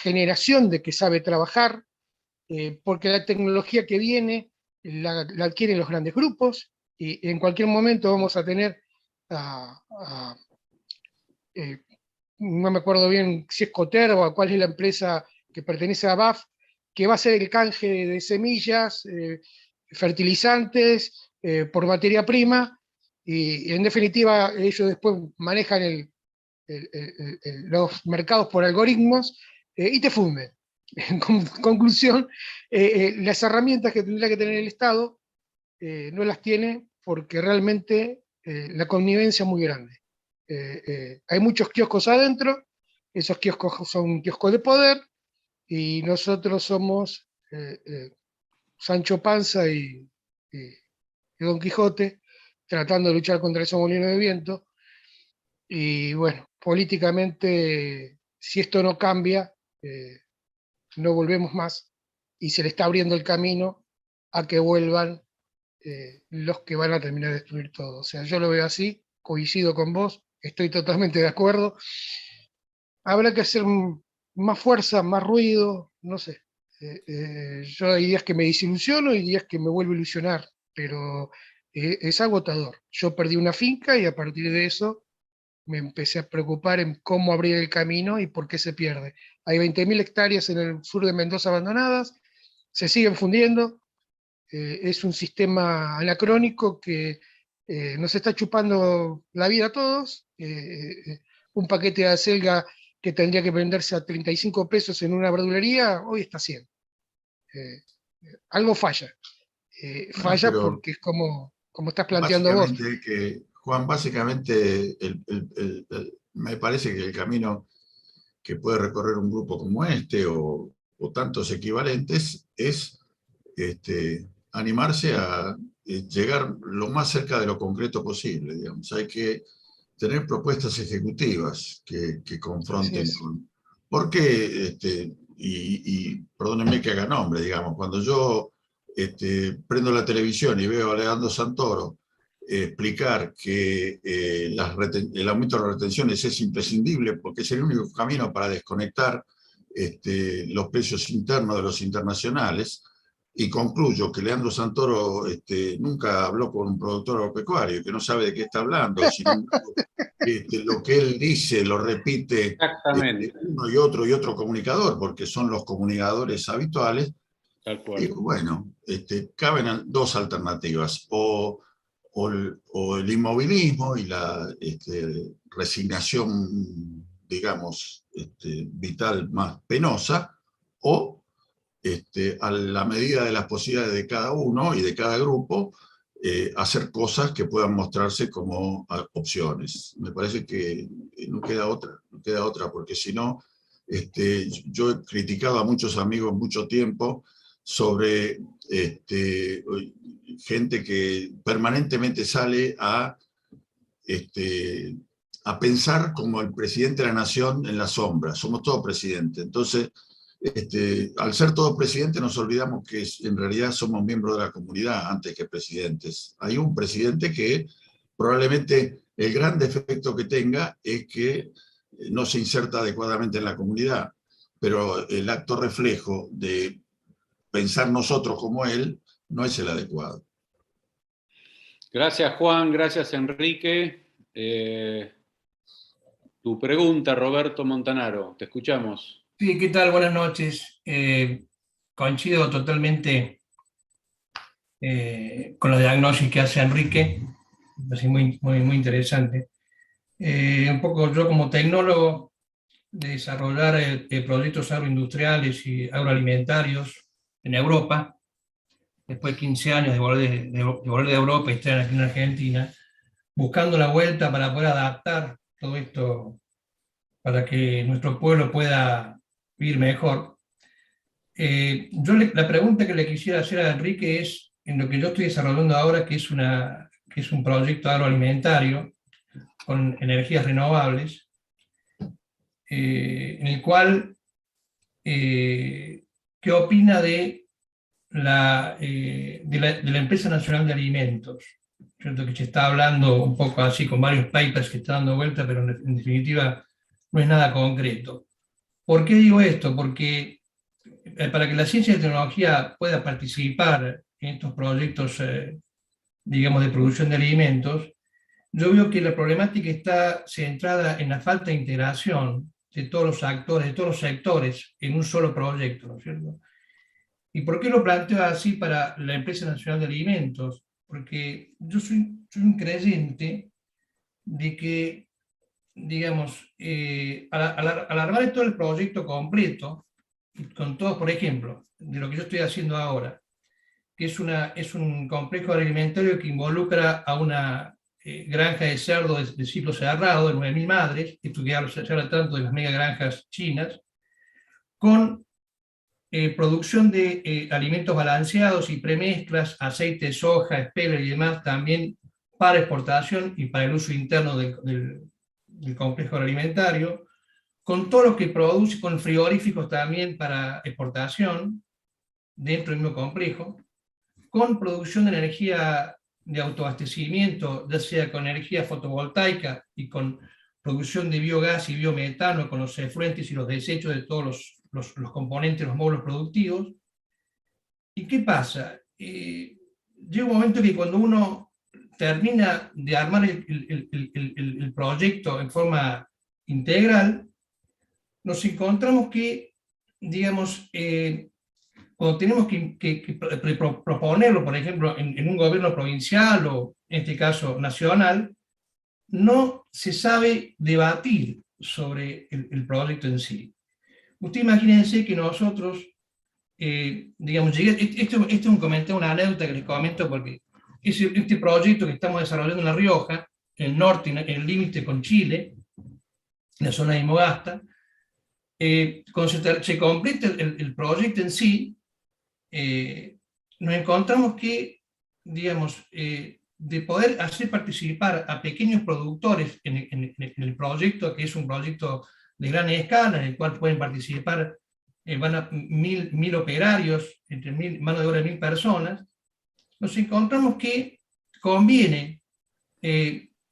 Speaker 4: generación de que sabe trabajar, porque la tecnología que viene la adquieren los grandes grupos, y en cualquier momento vamos a tener, no me acuerdo bien si es Coterra o cuál es la empresa que pertenece a BAF, que va a ser el canje de semillas, fertilizantes, por materia prima, y en definitiva ellos después manejan los mercados por algoritmos y te funden. En conclusión, las herramientas que tendría que tener el Estado no las tiene porque realmente la connivencia es muy grande. Hay muchos kioscos adentro, esos kioscos son kioscos de poder, y nosotros somos Sancho Panza y Don Quijote tratando de luchar contra ese molino de viento. Y bueno, políticamente, si esto no cambia, no volvemos más, y se le está abriendo el camino a que vuelvan los que van a terminar de destruir todo. O sea, yo lo veo así, coincido con vos, estoy totalmente de acuerdo. Habrá que hacer más fuerza, más ruido, no sé. Yo hay días que me desilusiono y días que me vuelvo a ilusionar, pero es agotador. Yo perdí una finca y a partir de eso me empecé a preocupar en cómo abrir el camino y por qué se pierde. Hay 20.000 hectáreas en el sur de Mendoza abandonadas, se siguen fundiendo, es un sistema anacrónico que nos está chupando la vida a todos. Un paquete de acelga que tendría que venderse a 35 pesos en una verdulería, hoy está a 100. Algo falla. Falla
Speaker 2: Pero
Speaker 4: porque es como estás planteando vos.
Speaker 2: Juan, básicamente me parece que el camino que puede recorrer un grupo como este o tantos equivalentes es animarse a llegar lo más cerca de lo concreto posible. Digamos. Hay que tener propuestas ejecutivas que confronten con... Porque, y perdónenme que haga nombre, digamos, cuando yo prendo la televisión y veo a Leandro Santoro explicar que el aumento de las retenciones es imprescindible porque es el único camino para desconectar los precios internos de los internacionales. Y concluyo que Leandro Santoro nunca habló con un productor agropecuario, que no sabe de qué está hablando, sino lo que él dice lo repite
Speaker 1: Exactamente.
Speaker 2: uno y otro comunicador, porque son los comunicadores habituales.
Speaker 1: Tal cual.
Speaker 2: Y bueno, caben dos alternativas, o el inmovilismo y la resignación, digamos, vital más penosa, o a la medida de las posibilidades de cada uno y de cada grupo, hacer cosas que puedan mostrarse como opciones. Me parece que no queda otra, porque si no, yo he criticado a muchos amigos mucho tiempo sobre gente que permanentemente sale a pensar como el presidente de la nación en la sombra. Somos todos presidentes. Entonces, al ser todos presidentes nos olvidamos que en realidad somos miembros de la comunidad antes que presidentes. Hay un presidente que probablemente el gran defecto que tenga es que no se inserta adecuadamente en la comunidad, pero el acto reflejo de pensar nosotros como él no es el adecuado.
Speaker 1: Gracias, Juan. Gracias, Enrique. Tu pregunta, Roberto Montanaro. Te escuchamos.
Speaker 5: Sí, ¿qué tal? Buenas noches. Coincido totalmente con la diagnosis que hace Enrique. Me parece muy interesante. Un poco yo como tecnólogo de desarrollar proyectos agroindustriales y agroalimentarios en Europa, después de 15 años de volver de Europa y estar aquí en Argentina, buscando la vuelta para poder adaptar todo esto para que nuestro pueblo pueda vivir mejor. La pregunta que le quisiera hacer a Enrique es, en lo que yo estoy desarrollando ahora, que es un proyecto agroalimentario con energías renovables, en el cual, ¿qué opina de la Empresa Nacional de Alimentos? ¿Cierto? Que se está hablando un poco así con varios papers que están dando vuelta, pero en definitiva no es nada concreto. ¿Por qué digo esto? Porque para que la ciencia y la tecnología pueda participar en estos proyectos, digamos, de producción de alimentos, yo veo que la problemática está centrada en la falta de integración de todos los actores, de todos los sectores en un solo proyecto, ¿no es cierto? ¿Y por qué lo planteo así para la Empresa Nacional de Alimentos? Porque yo soy un creyente de que, digamos, al armar todo el proyecto completo, con todo, por ejemplo, de lo que yo estoy haciendo ahora, que es un complejo alimentario que involucra a una granja de cerdo de ciclo cerrado de 9.000 madres, esto que se habla tanto de las mega granjas chinas, con producción de alimentos balanceados y premezclas, aceite de soja, espelta y demás, también para exportación y para el uso interno del complejo alimentario, con todo lo que produce, con frigoríficos también para exportación, dentro del mismo complejo, con producción de energía de autoabastecimiento, ya sea con energía fotovoltaica y con producción de biogás y biometano, con los efluentes y los desechos de todos los componentes, los módulos productivos. ¿Y qué pasa? Llega un momento que cuando uno termina de armar el proyecto en forma integral, nos encontramos que, digamos, cuando tenemos que proponerlo, por ejemplo, en un gobierno provincial o, en este caso, nacional, no se sabe debatir sobre el proyecto en sí. Usted imagínense que nosotros, digamos, esto es un comentario, una anécdota que les comento porque este proyecto que estamos desarrollando en La Rioja, en el norte, en el límite con Chile, en la zona de Imogasta, cuando se completa el proyecto en sí, nos encontramos que, digamos, de poder hacer participar a pequeños productores en el proyecto, que es un proyecto de gran escala, en el cual pueden participar, van a 1.000 operarios, entre mano de obra de 1.000 personas, nos encontramos que conviene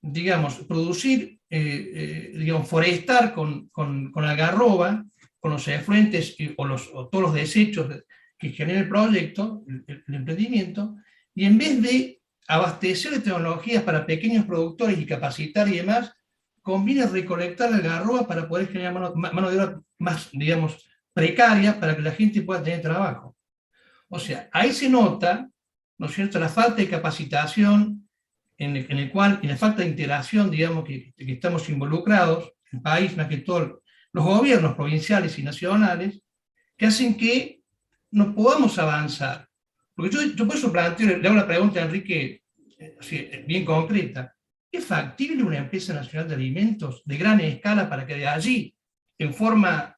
Speaker 5: digamos, producir, digamos, forestar con algarroba, con los efluentes o todos los desechos que genera el proyecto, el emprendimiento, y en vez de abastecer de tecnologías para pequeños productores y capacitar y demás, conviene recolectar la algarroba para poder generar mano de obra más, digamos, precaria para que la gente pueda tener trabajo. O sea, ahí se nota, ¿no es cierto?, la falta de capacitación en la falta de integración, digamos, que estamos involucrados, el país, más que todo, los gobiernos provinciales y nacionales, que hacen que no podamos avanzar. Porque yo por eso planteo, le hago la pregunta a Enrique, bien concreta: ¿es factible una empresa nacional de alimentos de gran escala para que de allí, en forma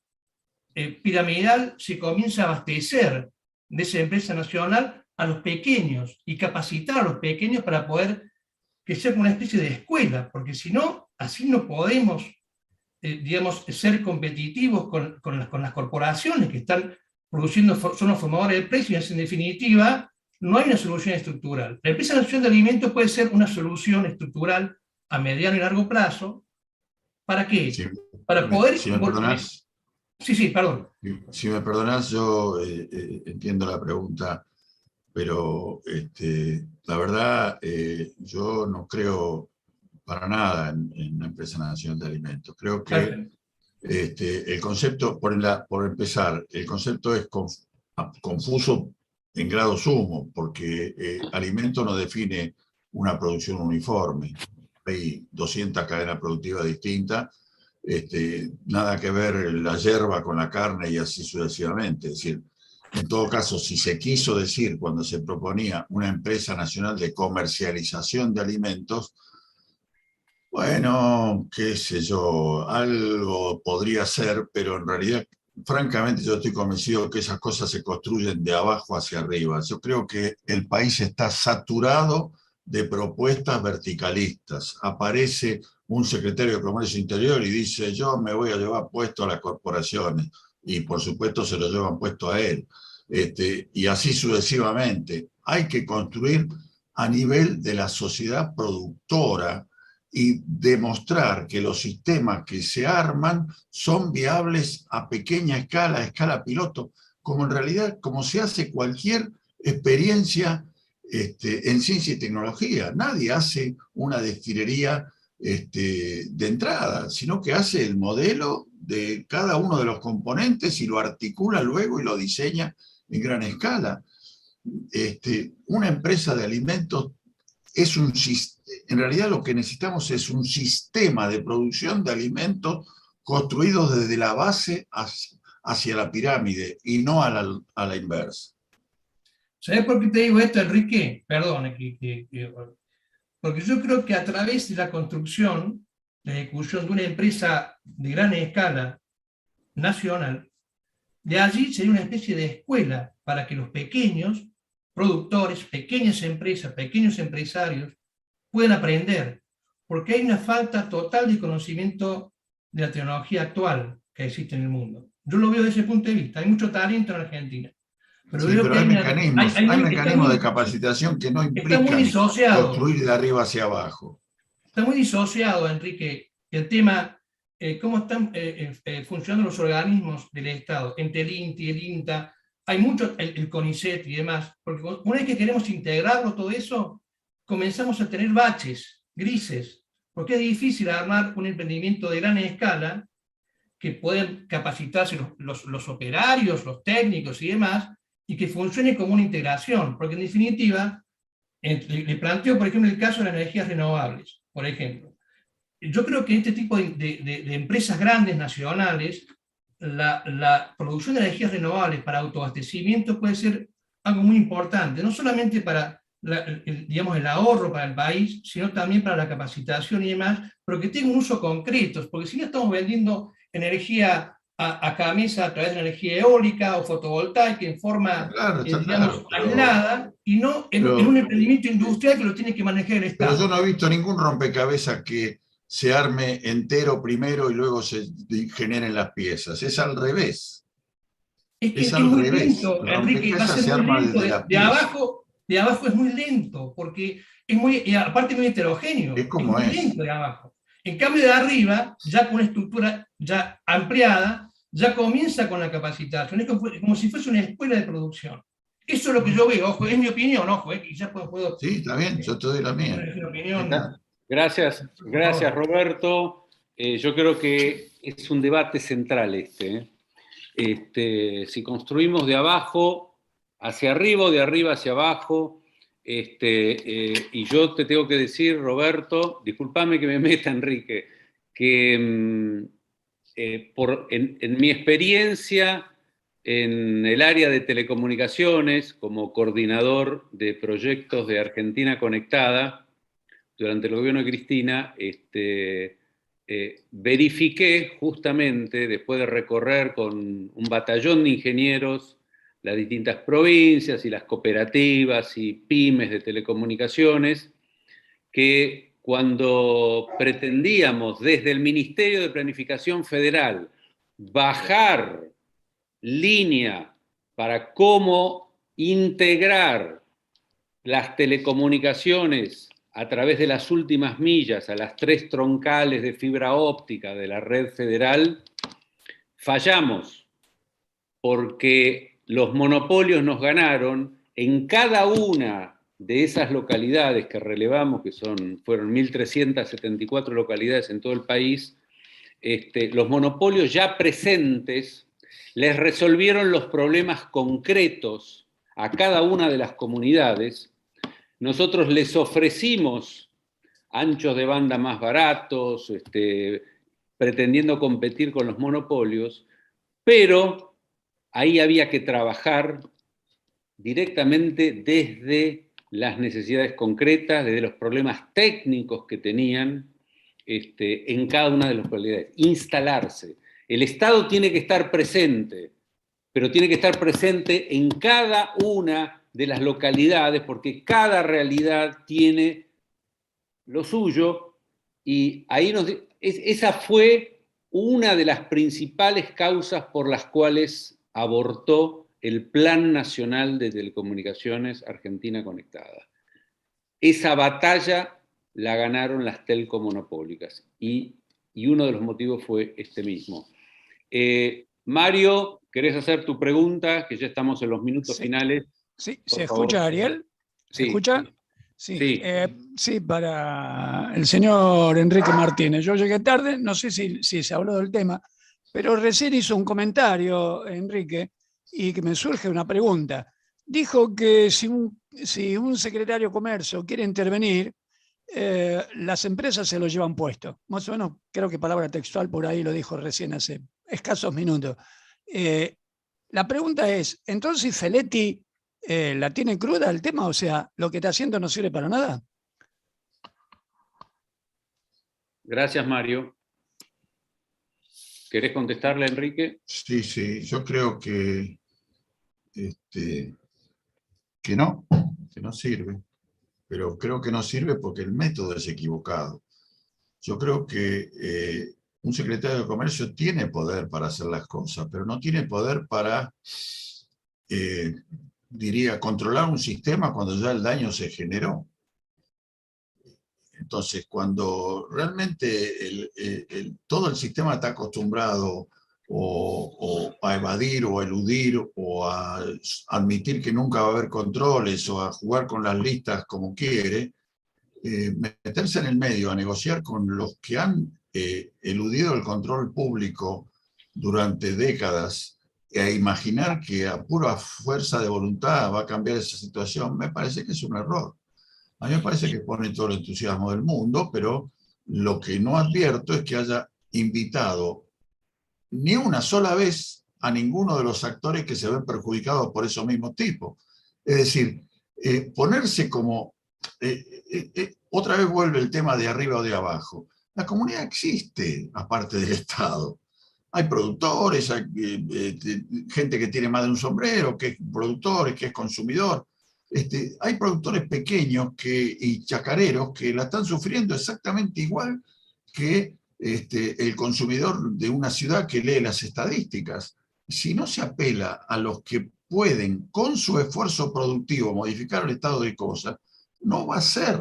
Speaker 5: piramidal, se comience a abastecer de esa empresa nacional a los pequeños y capacitar a los pequeños para poder que sea una especie de escuela? Porque si no, así no podemos, digamos, ser competitivos con las corporaciones que están produciendo, son los formadores de precios, y en definitiva no hay una solución estructural. La empresa nacional de alimentos puede ser una solución estructural a mediano y largo plazo. ¿Para qué?
Speaker 2: Sí,
Speaker 5: para poder...
Speaker 2: si me perdonás,
Speaker 5: Sí, perdón.
Speaker 2: si me perdonás, yo entiendo la pregunta, pero la verdad, yo no creo para nada en la empresa nacional de alimentos. Creo que el concepto, por empezar, el concepto es confuso en grado sumo, porque alimento no define una producción uniforme. Hay 200 cadenas productivas distintas, nada que ver la yerba con la carne y así sucesivamente. Es decir, en todo caso, si se quiso decir cuando se proponía una empresa nacional de comercialización de alimentos, bueno, qué sé yo, algo podría ser, pero en realidad, francamente, yo estoy convencido que esas cosas se construyen de abajo hacia arriba. Yo creo que el país está saturado de propuestas verticalistas. Aparece un secretario de Comercio Interior y dice: yo me voy a llevar puesto a las corporaciones, y por supuesto se lo llevan puesto a él. Y así sucesivamente. Hay que construir a nivel de la sociedad productora y demostrar que los sistemas que se arman son viables a pequeña escala, a escala piloto, como en realidad, como se hace cualquier experiencia en ciencia y tecnología. Nadie hace una destilería de entrada, sino que hace el modelo de cada uno de los componentes y lo articula luego y lo diseña en gran escala. Una empresa de alimentos es un sistema. En realidad lo que necesitamos es un sistema de producción de alimentos construido desde la base hacia la pirámide y no a la inversa.
Speaker 5: ¿Sabes por qué te digo esto, Enrique? Perdón, porque yo creo que a través de la construcción, la ejecución de una empresa de gran escala nacional, de allí sería una especie de escuela para que los pequeños productores, pequeñas empresas, pequeños empresarios puedan aprender, porque hay una falta total de conocimiento de la tecnología actual que existe en el mundo. Yo lo veo desde ese punto de vista. Hay mucho talento en Argentina. Pero,
Speaker 2: sí, pero hay mecanismos de capacitación que no implican construir de arriba hacia abajo.
Speaker 5: Está muy disociado, Enrique, el tema, cómo están funcionando los organismos del Estado, entre el INTI, el INTA, hay mucho, el CONICET y demás, porque una vez que queremos integrarlo todo eso, comenzamos a tener baches, grises, porque es difícil armar un emprendimiento de gran escala que pueden capacitarse los operarios, los técnicos y demás, y que funcione como una integración, porque en definitiva, le planteo, por ejemplo, el caso de las energías renovables, por ejemplo. Yo creo que este tipo de empresas grandes, nacionales, la producción de energías renovables para autoabastecimiento puede ser algo muy importante, no solamente para digamos, el ahorro para el país, sino también para la capacitación y demás, pero que tenga un uso concreto, porque si no estamos vendiendo energía a camisa a través de energía eólica o fotovoltaica en forma, digamos, aislada, y no en un emprendimiento industrial que lo tiene que manejar el Estado.
Speaker 2: Pero yo no he visto ningún rompecabezas que se arme entero primero y luego se generen las piezas. Es al revés.
Speaker 5: Es que es al revés. Lento, Enrique, va a ser muy lento de de abajo es muy lento, porque es muy, y aparte muy heterogéneo.
Speaker 2: Es como
Speaker 5: muy lento de abajo. En cambio de arriba, ya con una estructura ya ampliada, ya comienza con la capacitación. Es como si fuese una escuela de producción. Eso es lo que yo veo, ojo, es mi opinión, ojo, quizás puedo
Speaker 2: Sí, está bien, yo te doy la mía.
Speaker 5: una opinión.
Speaker 1: Gracias, gracias Roberto. Yo creo que es un debate central si construimos de abajo hacia arriba o de arriba hacia abajo, y yo te tengo que decir, Roberto, discúlpame que me meta, Enrique, que en mi experiencia en el área de telecomunicaciones, como coordinador de proyectos de Argentina Conectada, durante el gobierno de Cristina, verifiqué justamente, después de recorrer con un batallón de ingenieros las distintas provincias y las cooperativas y pymes de telecomunicaciones, que cuando pretendíamos desde el Ministerio de Planificación Federal bajar línea para cómo integrar las telecomunicaciones a través de las últimas millas a las 3 troncales de fibra óptica de la red federal, fallamos porque los monopolios nos ganaron en cada una de esas localidades que relevamos, que fueron 1.374 localidades en todo el país. Los monopolios ya presentes les resolvieron los problemas concretos a cada una de las comunidades. Nosotros les ofrecimos anchos de banda más baratos, pretendiendo competir con los monopolios, pero ahí había que trabajar directamente desde las necesidades concretas, desde los problemas técnicos que tenían en cada una de las localidades. Instalarse. El Estado tiene que estar presente, pero tiene que estar presente en cada una de las localidades, porque cada realidad tiene lo suyo, y ahí esa fue una de las principales causas por las cuales abortó el Plan Nacional de Telecomunicaciones Argentina Conectada. Esa batalla la ganaron las telco monopólicas, y uno de los motivos fue este mismo. Mario, ¿querés hacer tu pregunta? Que ya estamos en los minutos finales.
Speaker 6: Sí, ¿se escucha, Ariel? ¿Se escucha? Sí.
Speaker 1: Sí.
Speaker 6: Sí, para el señor Enrique Martínez. Yo llegué tarde, no sé si se habló del tema, pero recién hizo un comentario, Enrique, y que me surge una pregunta. Dijo que si un secretario de Comercio quiere intervenir, las empresas se lo llevan puesto. Más o menos, creo que palabra textual por ahí lo dijo recién hace escasos minutos. La pregunta es, ¿entonces Feletti la tiene cruda el tema? O sea, ¿lo que está haciendo no sirve para nada?
Speaker 2: Gracias, Mario. ¿Querés contestarle, Enrique?
Speaker 3: Sí, yo creo que no sirve. Pero creo que no sirve porque el método es equivocado. Yo creo que un secretario de Comercio tiene poder para hacer las cosas, pero no tiene poder para, controlar un sistema cuando ya el daño se generó. Entonces, cuando realmente todo el sistema está acostumbrado o a evadir o a eludir o a admitir que nunca va a haber controles o a jugar con las listas como quiere, meterse en el medio a negociar con los que han eludido el control público durante décadas e imaginar que a pura fuerza de voluntad va a cambiar esa situación, me parece que es un error. A mí me parece que pone todo el entusiasmo del mundo, pero lo que no advierto es que haya invitado ni una sola vez a ninguno de los actores que se ven perjudicados por esos mismos tipos. Es decir, ponerse como... otra vez vuelve el tema de arriba o de abajo. La comunidad existe, aparte del Estado. Hay productores, hay gente que tiene más de un sombrero, que es productor, que es consumidor. Hay productores pequeños y chacareros que la están sufriendo exactamente igual que el consumidor de una ciudad que lee las estadísticas. Si no se apela a los que
Speaker 2: pueden, con su esfuerzo productivo, modificar el estado de cosas, no va a ser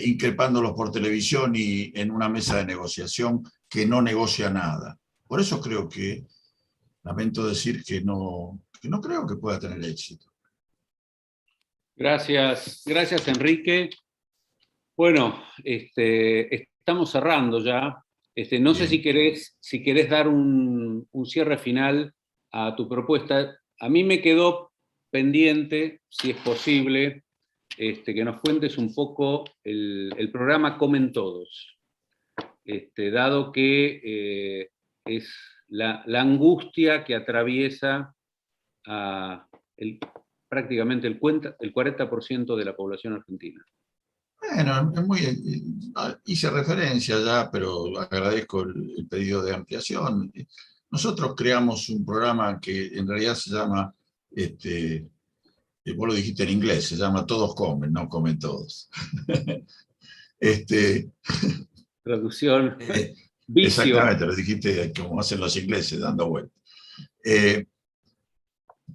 Speaker 2: increpándolos por televisión y en una mesa de negociación que no negocia nada. Por eso creo que, lamento decir que no creo que pueda tener éxito.
Speaker 1: Gracias, gracias Enrique. Bueno, estamos cerrando ya. No sé si querés dar un cierre final a tu propuesta. A mí me quedó pendiente, si es posible, que nos cuentes un poco el programa Comen Todos, dado que es la angustia que atraviesa prácticamente el 40% de la población argentina.
Speaker 2: Bueno, hice referencia ya, pero agradezco el pedido de ampliación. Nosotros creamos un programa que en realidad se llama, vos lo dijiste en inglés, se llama Todos Comen, no Comen Todos.
Speaker 1: Traducción. Vicio.
Speaker 2: Exactamente, lo dijiste como hacen los ingleses, dando vueltas.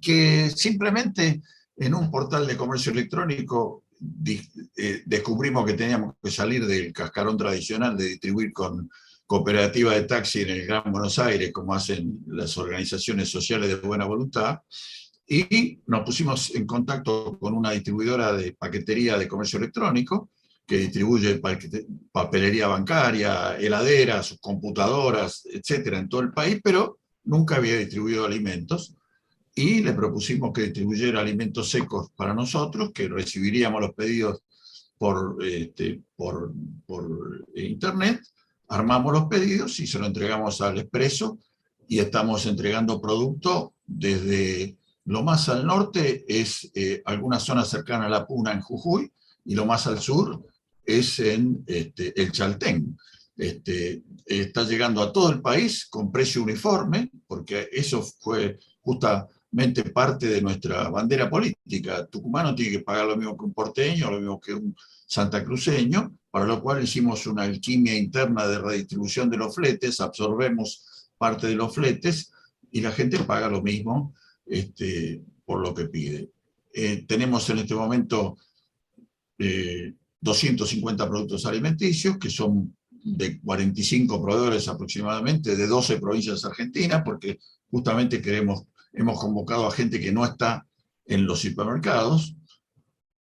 Speaker 2: Que simplemente en un portal de comercio electrónico descubrimos que teníamos que salir del cascarón tradicional de distribuir con cooperativa de taxi en el Gran Buenos Aires, como hacen las organizaciones sociales de buena voluntad, y nos pusimos en contacto con una distribuidora de paquetería de comercio electrónico, que distribuye papelería bancaria, heladeras, computadoras, etcétera, en todo el país, pero nunca había distribuido alimentos. Y le propusimos que distribuyera alimentos secos para nosotros, que recibiríamos los pedidos por internet, armamos los pedidos y se lo entregamos al Expreso, y estamos entregando producto desde lo más al norte, es alguna zona cercana a La Puna en Jujuy, y lo más al sur es en el Chaltén. Está llegando a todo el país con precio uniforme, porque eso fue justamente parte de nuestra bandera política. Tucumano tiene que pagar lo mismo que un porteño, lo mismo que un santacruceño, para lo cual hicimos una alquimia interna de redistribución de los fletes, absorbemos parte de los fletes y la gente paga lo mismo por lo que pide. Tenemos en este momento 250 productos alimenticios, que son de 45 proveedores aproximadamente, de 12 provincias argentinas, porque justamente hemos convocado a gente que no está en los supermercados,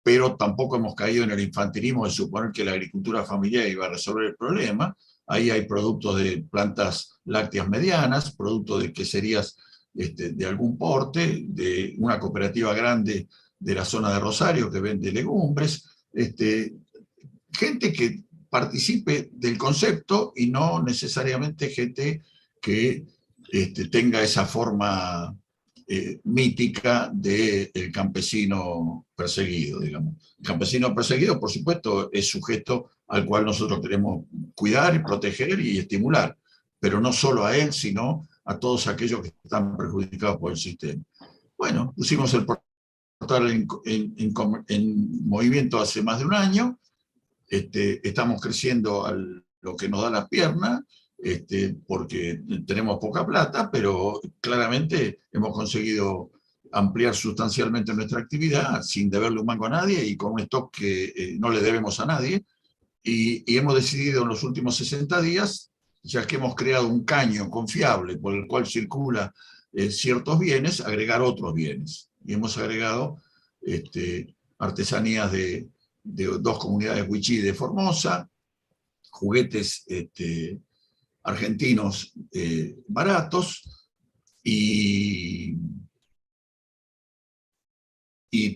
Speaker 2: pero tampoco hemos caído en el infantilismo de suponer que la agricultura familiar iba a resolver el problema. Ahí hay productos de plantas lácteas medianas, productos de queserías de algún porte, de una cooperativa grande de la zona de Rosario que vende legumbres, gente que participe del concepto y no necesariamente gente que tenga esa forma mítica del campesino perseguido, digamos. El campesino perseguido, por supuesto, es sujeto al cual nosotros queremos cuidar y proteger y estimular, pero no solo a él, sino a todos aquellos que están perjudicados por el sistema. Bueno, pusimos el portal en movimiento hace más de un año, estamos creciendo a lo que nos da las piernas, porque tenemos poca plata, pero claramente hemos conseguido ampliar sustancialmente nuestra actividad sin deberle un mango a nadie y con un stock que no le debemos a nadie. Y hemos decidido en los últimos 60 días, ya que hemos creado un caño confiable por el cual circula ciertos bienes, agregar otros bienes. Y hemos agregado artesanías de 2 comunidades wichí de Formosa, juguetes argentinos baratos y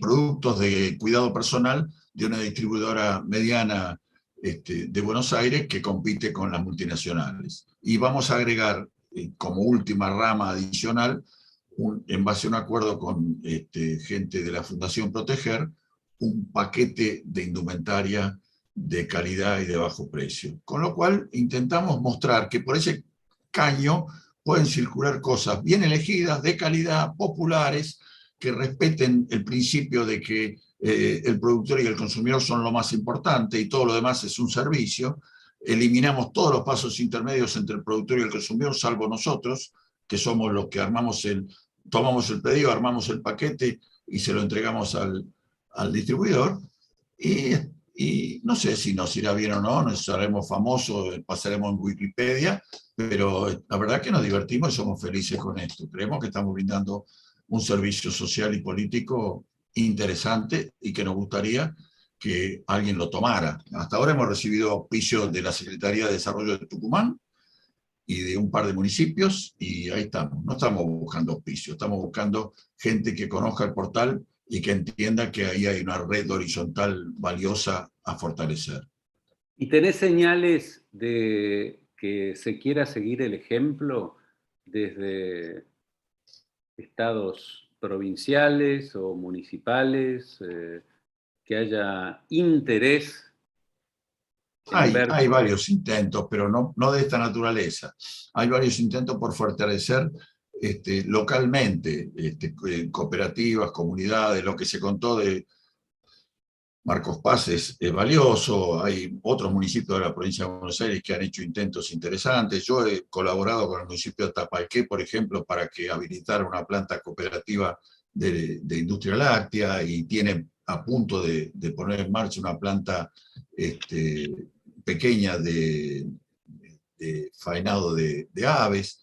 Speaker 2: productos de cuidado personal de una distribuidora mediana de Buenos Aires que compite con las multinacionales. Y vamos a agregar como última rama adicional, en base a un acuerdo con gente de la Fundación Proteger, un paquete de indumentaria de calidad y de bajo precio. Con lo cual intentamos mostrar que por ese caño pueden circular cosas bien elegidas, de calidad, populares, que respeten el principio de que el productor y el consumidor son lo más importante y todo lo demás es un servicio. Eliminamos todos los pasos intermedios entre el productor y el consumidor, salvo nosotros, que somos los que armamos tomamos el pedido, armamos el paquete y se lo entregamos al distribuidor. Y no sé si nos irá bien o no, nos haremos famosos, pasaremos en Wikipedia, pero la verdad que nos divertimos y somos felices con esto. Creemos que estamos brindando un servicio social y político interesante y que nos gustaría que alguien lo tomara. Hasta ahora hemos recibido auspicio de la Secretaría de Desarrollo de Tucumán y de un par de municipios, y ahí estamos. No estamos buscando auspicio, estamos buscando gente que conozca el portal y que entienda que ahí hay una red horizontal valiosa a fortalecer.
Speaker 1: ¿Y tenés señales de que se quiera seguir el ejemplo desde estados provinciales o municipales, que haya interés en ver?
Speaker 2: Hay varios intentos, pero no de esta naturaleza. Hay varios intentos por fortalecer localmente, cooperativas, comunidades. Lo que se contó de Marcos Paz es valioso. Hay otros municipios de la provincia de Buenos Aires que han hecho intentos interesantes. Yo he colaborado con el municipio de Tapalqué, por ejemplo, para que habilitara una planta cooperativa de industria láctea, y tiene a punto de poner en marcha una planta pequeña de faenado de aves.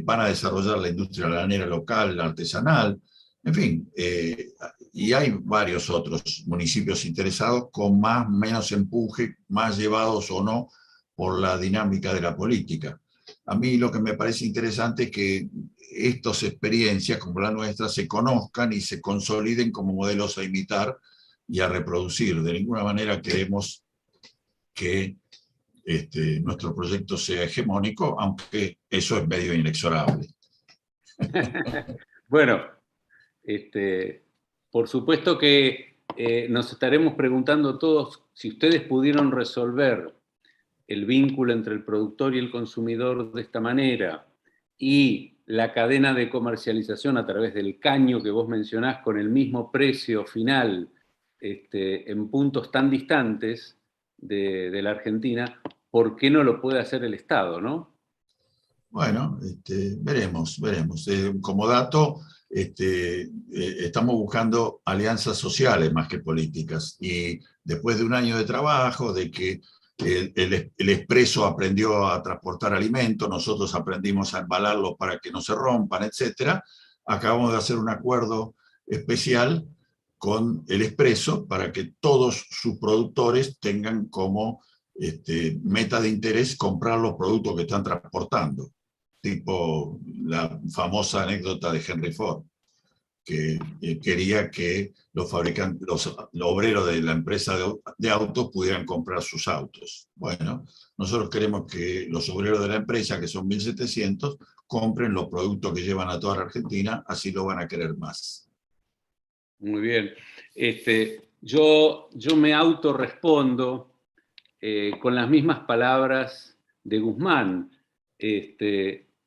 Speaker 2: Van a desarrollar la industria lanera local, la artesanal, en fin, y hay varios otros municipios interesados con más o menos empuje, más llevados o no por la dinámica de la política. A mí lo que me parece interesante es que estas experiencias como la nuestra se conozcan y se consoliden como modelos a imitar y a reproducir. De ninguna manera queremos que nuestro proyecto sea hegemónico, aunque eso es medio inexorable.
Speaker 1: Bueno, por supuesto que nos estaremos preguntando todos si ustedes pudieron resolver el vínculo entre el productor y el consumidor de esta manera, y la cadena de comercialización a través del caño que vos mencionás con el mismo precio final en puntos tan distantes de la Argentina, ¿por qué no lo puede hacer el Estado, no?
Speaker 2: Bueno, veremos. Como dato, estamos buscando alianzas sociales más que políticas. Y después de un año de trabajo, de que el Expreso aprendió a transportar alimentos, nosotros aprendimos a embalarlos para que no se rompan, etc., acabamos de hacer un acuerdo especial con el Expreso para que todos sus productores tengan como meta de interés comprar los productos que están transportando. Tipo la famosa anécdota de Henry Ford, que quería que los obreros de la empresa de autos pudieran comprar sus autos. Bueno, nosotros queremos que los obreros de la empresa, que son 1.700, compren los productos que llevan a toda la Argentina, así lo van a querer más.
Speaker 1: Muy bien. Yo me autorrespondo con las mismas palabras de Guzmán.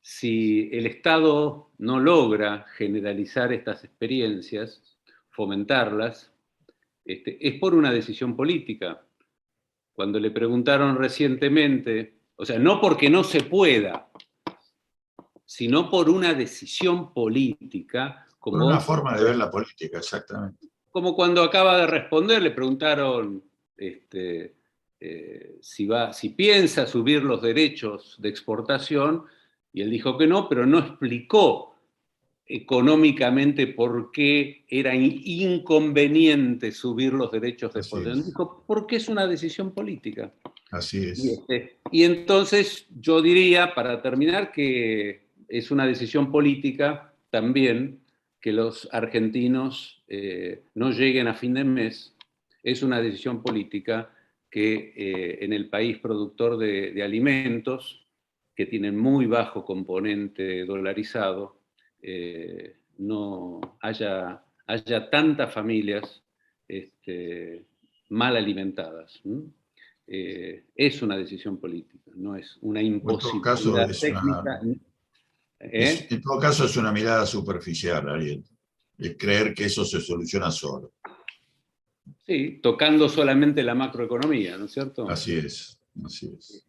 Speaker 1: Si el Estado no logra generalizar estas experiencias, fomentarlas, es por una decisión política. Cuando le preguntaron recientemente, o sea, no porque no se pueda, sino por una decisión política.
Speaker 2: Por una forma de ver la política, exactamente.
Speaker 1: Como cuando acaba de responder, le preguntaron si piensa subir los derechos de exportación, y él dijo que no, pero no explicó económicamente por qué era inconveniente subir los derechos de exportación. Dijo, porque es una decisión política.
Speaker 2: Así es.
Speaker 1: Y entonces yo diría, para terminar, que es una decisión política también que los argentinos no lleguen a fin de mes. Es una decisión política que en el país productor de alimentos, que tienen muy bajo componente dolarizado, no haya tantas familias mal alimentadas. Es una decisión política, no es una imposibilidad técnica.
Speaker 2: En todo caso es una mirada superficial, Ariel. Es creer que eso se soluciona solo.
Speaker 1: Sí, tocando solamente la macroeconomía, ¿no es cierto?
Speaker 2: Así es, así es.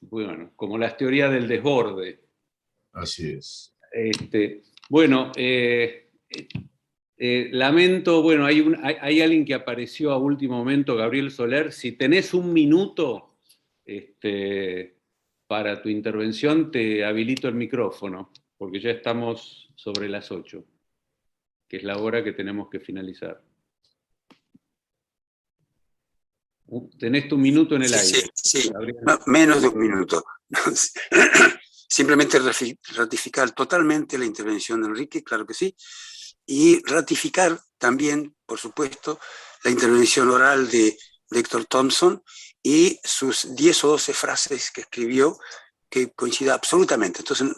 Speaker 1: Bueno, como las teorías del desborde.
Speaker 2: Así es.
Speaker 1: Bueno, lamento, bueno, hay alguien que apareció a último momento, Gabriel Soler. Si tenés un minuto para tu intervención, te habilito el micrófono, porque ya estamos sobre las 8, que es la hora que tenemos que finalizar. Tenés tu minuto en el aire.
Speaker 7: Sí,
Speaker 1: Gabriel.
Speaker 7: no, menos de un minuto. Simplemente ratificar totalmente la intervención de Enrique, claro que sí, y ratificar también, por supuesto, la intervención oral de Héctor Thompson y sus 10 o 12 frases que escribió, que coincida absolutamente. Entonces,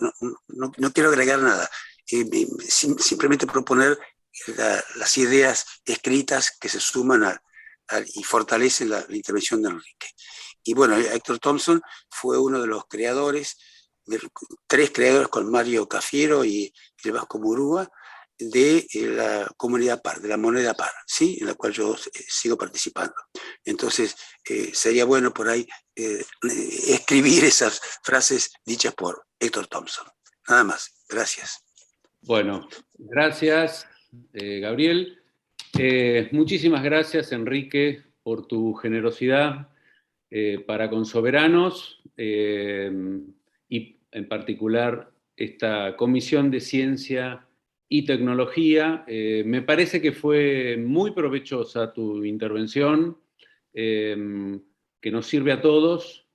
Speaker 7: no quiero agregar nada, simplemente proponer las ideas escritas que se suman y fortalecen la intervención de Enrique. Y bueno, Héctor Thompson fue uno de los creadores, tres creadores con Mario Cafiero y el Vasco Murúa, de la comunidad PAR, de la moneda PAR, ¿sí? En la cual yo sigo participando. Entonces, sería bueno por ahí escribir esas frases dichas por Héctor Thompson. Nada más. Gracias.
Speaker 1: Bueno, gracias, Gabriel. Muchísimas gracias, Enrique, por tu generosidad para con Soberanos y en particular esta Comisión de Ciencia y Tecnología. Me parece que fue muy provechosa tu intervención, que nos sirve a todos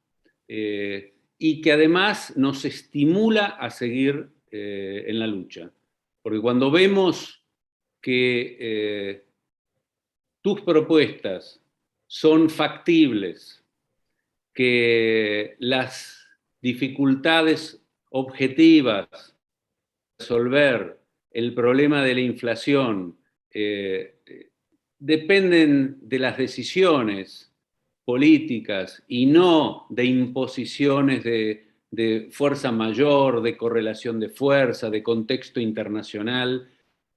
Speaker 1: y que además nos estimula a seguir en la lucha. Porque cuando vemos que tus propuestas son factibles, que las dificultades objetivas de resolver el problema de la inflación dependen de las decisiones políticas y no de imposiciones de fuerza mayor, de correlación de fuerza, de contexto internacional,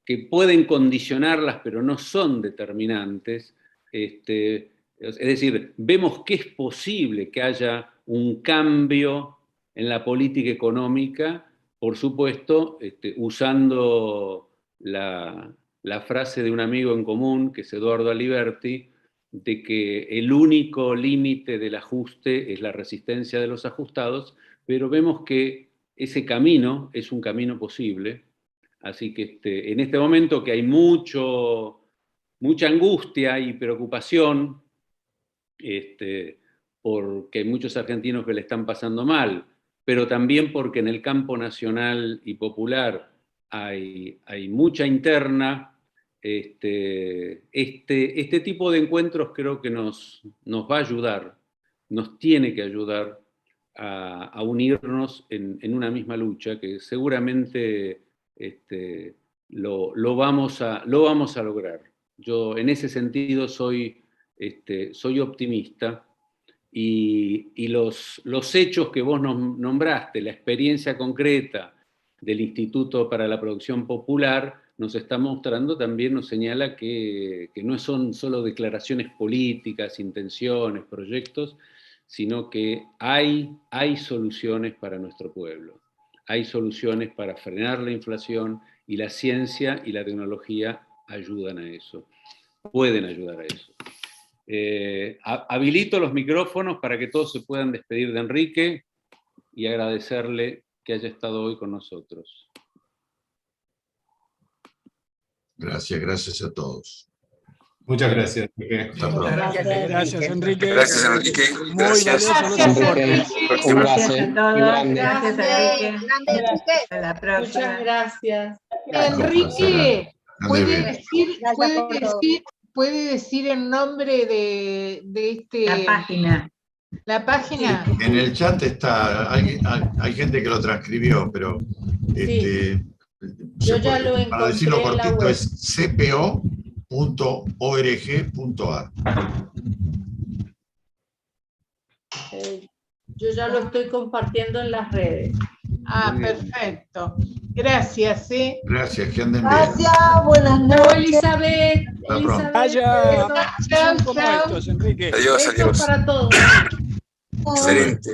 Speaker 1: que pueden condicionarlas pero no son determinantes. Es decir, vemos que es posible que haya un cambio en la política económica, por supuesto, usando la frase de un amigo en común, que es Eduardo Aliberti, de que el único límite del ajuste es la resistencia de los ajustados, pero vemos que ese camino es un camino posible. Así que en este momento que hay mucha angustia y preocupación, porque hay muchos argentinos que le están pasando mal, pero también porque en el campo nacional y popular hay mucha interna, este tipo de encuentros creo que nos va a ayudar, nos tiene que ayudar a unirnos en una misma lucha que seguramente lo vamos a lograr. Yo en ese sentido soy optimista y los hechos que vos nombraste, la experiencia concreta del Instituto para la Producción Popular, nos está mostrando también, nos señala que no son solo declaraciones políticas, intenciones, proyectos, sino que hay soluciones para nuestro pueblo. Hay soluciones para frenar la inflación y la ciencia y la tecnología ayudan a eso, pueden ayudar a eso. Habilito los micrófonos para que todos se puedan despedir de Enrique y agradecerle que haya estado hoy con nosotros.
Speaker 2: Gracias a todos.
Speaker 3: Muchas gracias, Enrique.
Speaker 6: Gracias, Enrique.
Speaker 7: Gracias, Enrique.
Speaker 6: Muy
Speaker 7: Gracias.
Speaker 6: valioso.
Speaker 8: Un placer. Grande.
Speaker 9: Gracias, Enrique.
Speaker 10: Hasta la próxima.
Speaker 9: Muchas gracias.
Speaker 2: Enrique,
Speaker 10: ¿puede decir el nombre de
Speaker 9: La página.
Speaker 10: la página?
Speaker 2: en el chat está, hay gente que lo transcribió, pero
Speaker 10: Yo ya lo
Speaker 2: para decirlo
Speaker 10: encontré en la
Speaker 2: cortito
Speaker 10: web.
Speaker 2: es cpo.org.ar.
Speaker 9: Yo ya lo estoy compartiendo en las redes.
Speaker 10: Ah, perfecto. Gracias,
Speaker 2: Gracias, que anden bien.
Speaker 10: Gracias, buenas noches.
Speaker 9: Elizabeth.
Speaker 2: Hasta pronto.
Speaker 6: Vaya,
Speaker 10: Chao,
Speaker 6: como
Speaker 10: chao.
Speaker 6: estos, Enrique.
Speaker 7: Adiós,
Speaker 9: Besos
Speaker 7: adiós.
Speaker 9: para todos.
Speaker 7: Excelente.